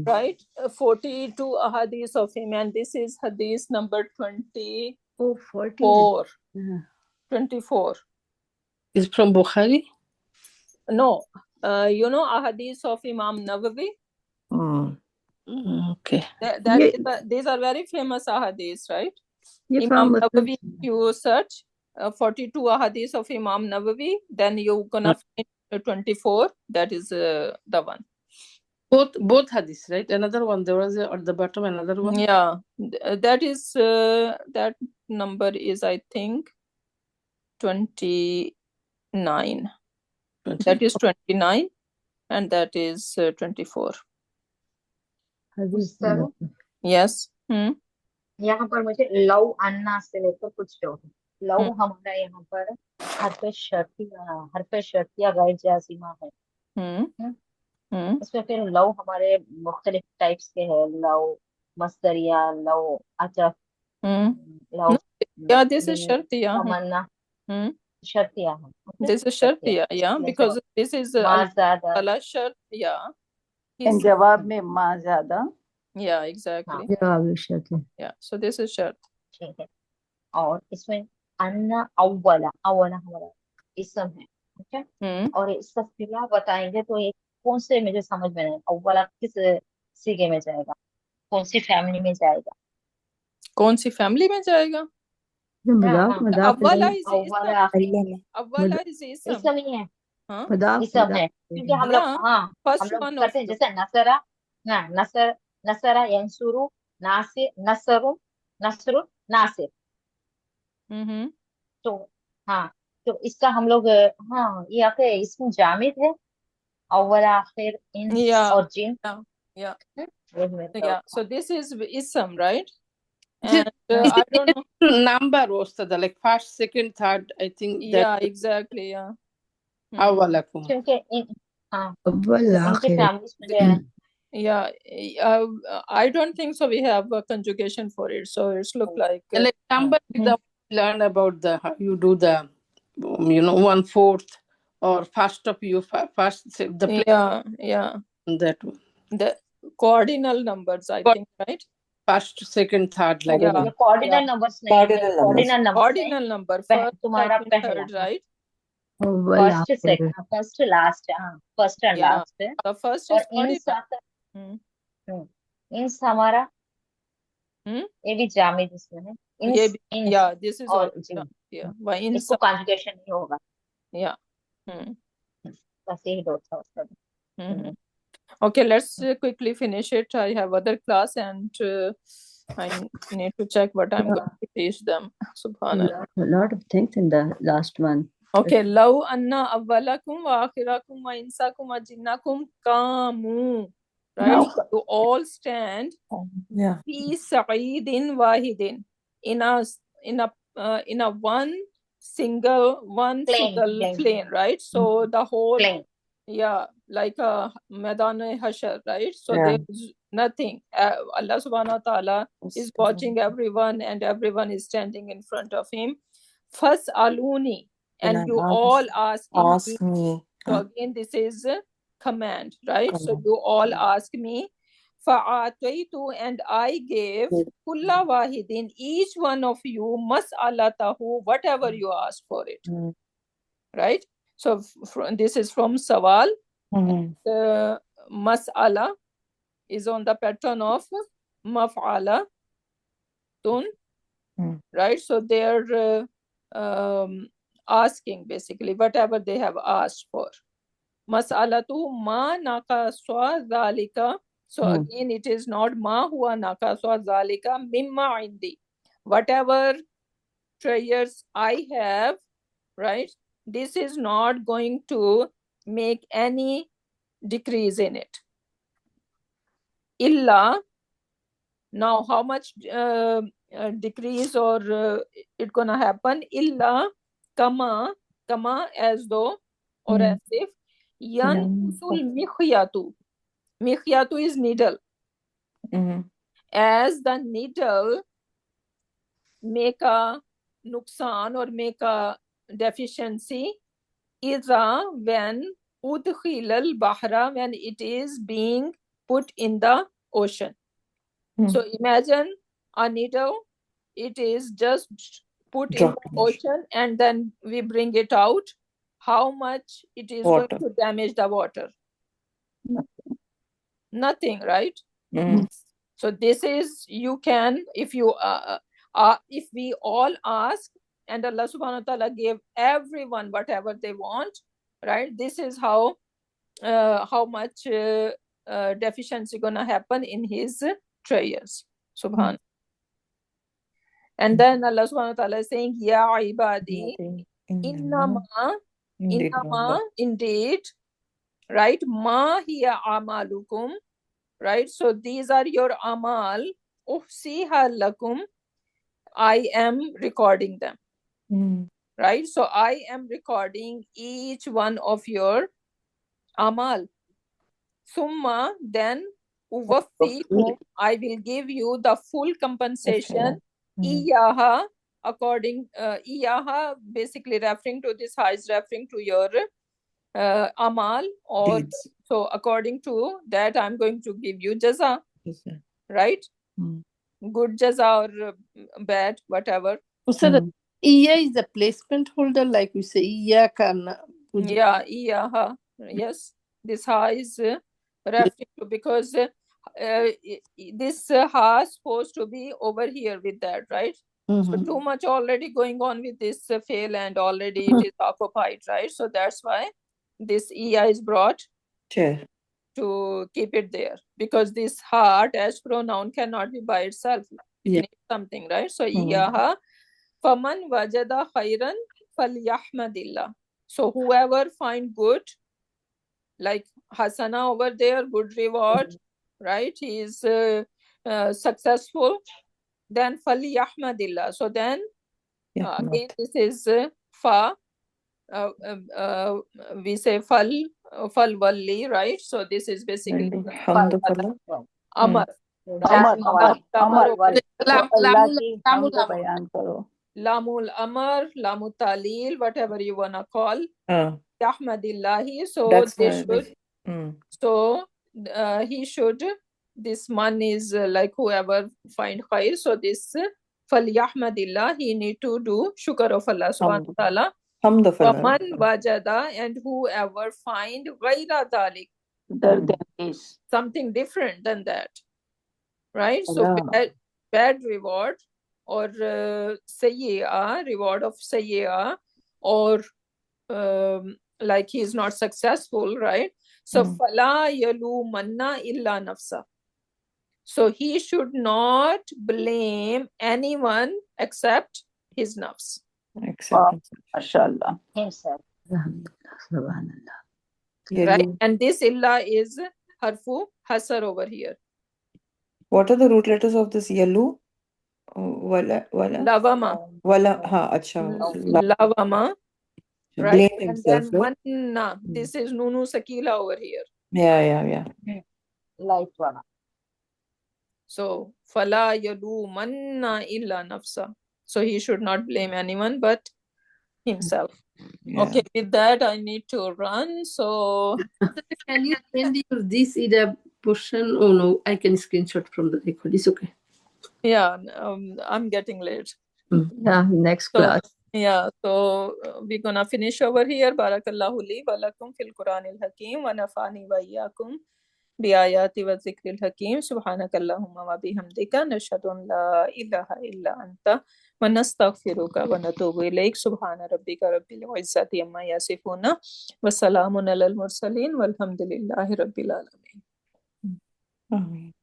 right? 42 ahadith of him, and this is hadith number 24. Oh, 40. 24. Is from Bukhari? No, you know ahadith of Imam Nawawi? Okay. These are very famous ahadith, right? Yeah, Imam from Nawawi, you search 42 ahadith of Imam Nawawi, then you're gonna find 24. That is the one. Both hadiths, right? Another one. There was at the bottom another one. Yeah, that is that number is I think 29. That is 29, and that is 24. Yes. यहाँ पर मुझे love अन्ना से लेकर कुछ जो है love हमारा यहाँ पर हरफे शर्तिया गैर जाजिमा है इसमें फिर लव हमारे मुख्तलिफ टाइप्स के हैं लव मस्दरिया लव अचफ लव Yeah, this is shartiya. तमन्ना शर्तिया है This is shartiya, yeah, because this is ala shart, yeah. In jawab mein ma zyada. Yeah, exactly. Yeah, so this is shart. ठीक है और इसमें अन्ना अव्वला हमारा इसम है ठीक है और इसका सिला बताएंगे तो एक कौन से मुझे समझ में नहीं अव्वला किस सीगे में जाएगा कौन सी फैमिली में जाएगा कौन सी फैमिली में जाएगा अव्वला इज इसम ही है इसम है क्योंकि हम लोग करते हैं जैसे नसरा यंसुरु नसरुन नासिर तो तो इसका हम लोग ये आके इसमें जामिद है अव्वल आखिर इंस और जिन yeah, so this is ism, right? And I don't know number was the like first, second, third. I think. Yeah, exactly. Yeah. Awalakum. क्योंकि इनके फैमिलीज में जो है Yeah, I don't think so. We have a conjugation for it, so it's look like number. Learn about how you do the 1/4 or first of you first the yeah that one. The cardinal numbers, I think, right? First, second, third, like the cardinal numbers cardinal number first, तुम्हारा third, right? First, second, first, last, first and last. The first is इंस हमारा ये भी जामिद इसमें है yeah, this is all yeah. Why इसको conjugation नहीं होगा yeah. बस यही दो था उसका Okay, let's quickly finish it. I have other class and I need to check what I'm going to teach them. Subhanallah. A lot of things in the last one. Okay, law anna awwalakum wa akhirakum wa insakum wa jinnakum qamu, right? You all stand fi sa'idin wahidin in a one single plane, right? So the whole plane. Yeah, like a Madan Hashar, right? So there's nothing. Allah subhanahu wa ta'ala is watching everyone and everyone is standing in front of him. Fas'aluni, and you all ask me. So again, this is a command, right? So you all ask me. Fa'ataitu, and I gave kulla wahidin, each one of you, mas'alatahu, whatever you ask for it, right? So this is from Sawal. The mas'ala is on the pattern of maf'ala tun, right? So they're asking basically whatever they have asked for. Mas'alatu ma naqaswa zalika. So again, it is not ma huwa naqaswa zalika mimma indi. Whatever prayers I have, right? This is not going to make any decrease in it. Illa, now how much decrease or it gonna happen? Illa kama as though or as if yanqusul mikhyatu. Mikhyatu is needle. As the needle make a nuksan or make a deficiency, idha when udkhil al bahra, when it is being put in the ocean. So imagine a needle, it is just put in the ocean and then we bring it out. How much it is going to damage the water? Nothing, right? So this is, you can, if you if we all ask and Allah subhanahu wa ta'ala gave everyone whatever they want, right? This is how much deficiency gonna happen in his prayers. Subhan. And then Allah subhanahu wa ta'ala is saying, Ya ibadi, innama, indeed, right? Ma hiya amalukum, right? So these are your amal. Uhsiha lakum. I am recording them. Right? So I am recording each one of your amal. Summa, then uwaffikum, I will give you the full compensation. Iyaha, according iyaha, basically referring to this, is referring to your amal, or deeds. So according to that, I'm going to give you jaza, right? Good jaza or bad, whatever. So iya is the placement holder, like we say iya karna. Yeah, iyaha. Yes, this ha is referring to, because this ha is supposed to be over here with that, right? So too much already going on with this fail, and already it is occupied, right? So that's why this iya is brought to keep it there, because this ha attached pronoun cannot be by itself. Need something, right? So iyaha. Faman wajada khairan falyahmadillah. So whoever find good, like hasana over there, good reward, right? He is successful, then falyahmadillah. So then again this is fa, we say fal walli, right? So this is basically amar. Lamul amar, lamul talil, whatever you wanna call. Yahmadillahi. So they should. So he should. This man is like whoever find khair. So this fal yahmadillah, he need to do shukr of Allah subhanahu wa ta'ala. Waman wajada, and whoever find ghaira dhalik, something different than that, right? So bad reward, or sayyi'ah, reward of sayyi'ah, or like he is not successful, right? So fala yalumanna illa nafsa. So he should not blame anyone except his nafs. Mashallah. Himself. Right? And this illa is harfu hasar over here. What are the root letters of this yalu? Wala. Lavama. Wala. Ha, acha. Lavama. Right? Blame And himself, then right? manna. This is nunu sakila over here. Yeah. Like one. So fala yalumanna illa nafsa. So he should not blame anyone but himself. Yeah. Okay, with that I need to run. So Can you send your this in a portion? Oh no, I can screenshot from the record. It's okay. yeah, I'm getting late. Yeah, next class. Yeah, so we're gonna finish over here. Barakallahu li wa lakum fil Quranil Hakim wa nafani wa iyyakum bi ayati wa zikril hakim. Subhanakallahumma wa bihamdika nashhadu an la ilaha illa anta wa nastaghfiruka wa natubu ilayk. Subhana rabbika rabbil izzati amma yasifuna wa salamun alal mursalin walhamdulillahi rabbil alamin. Amen.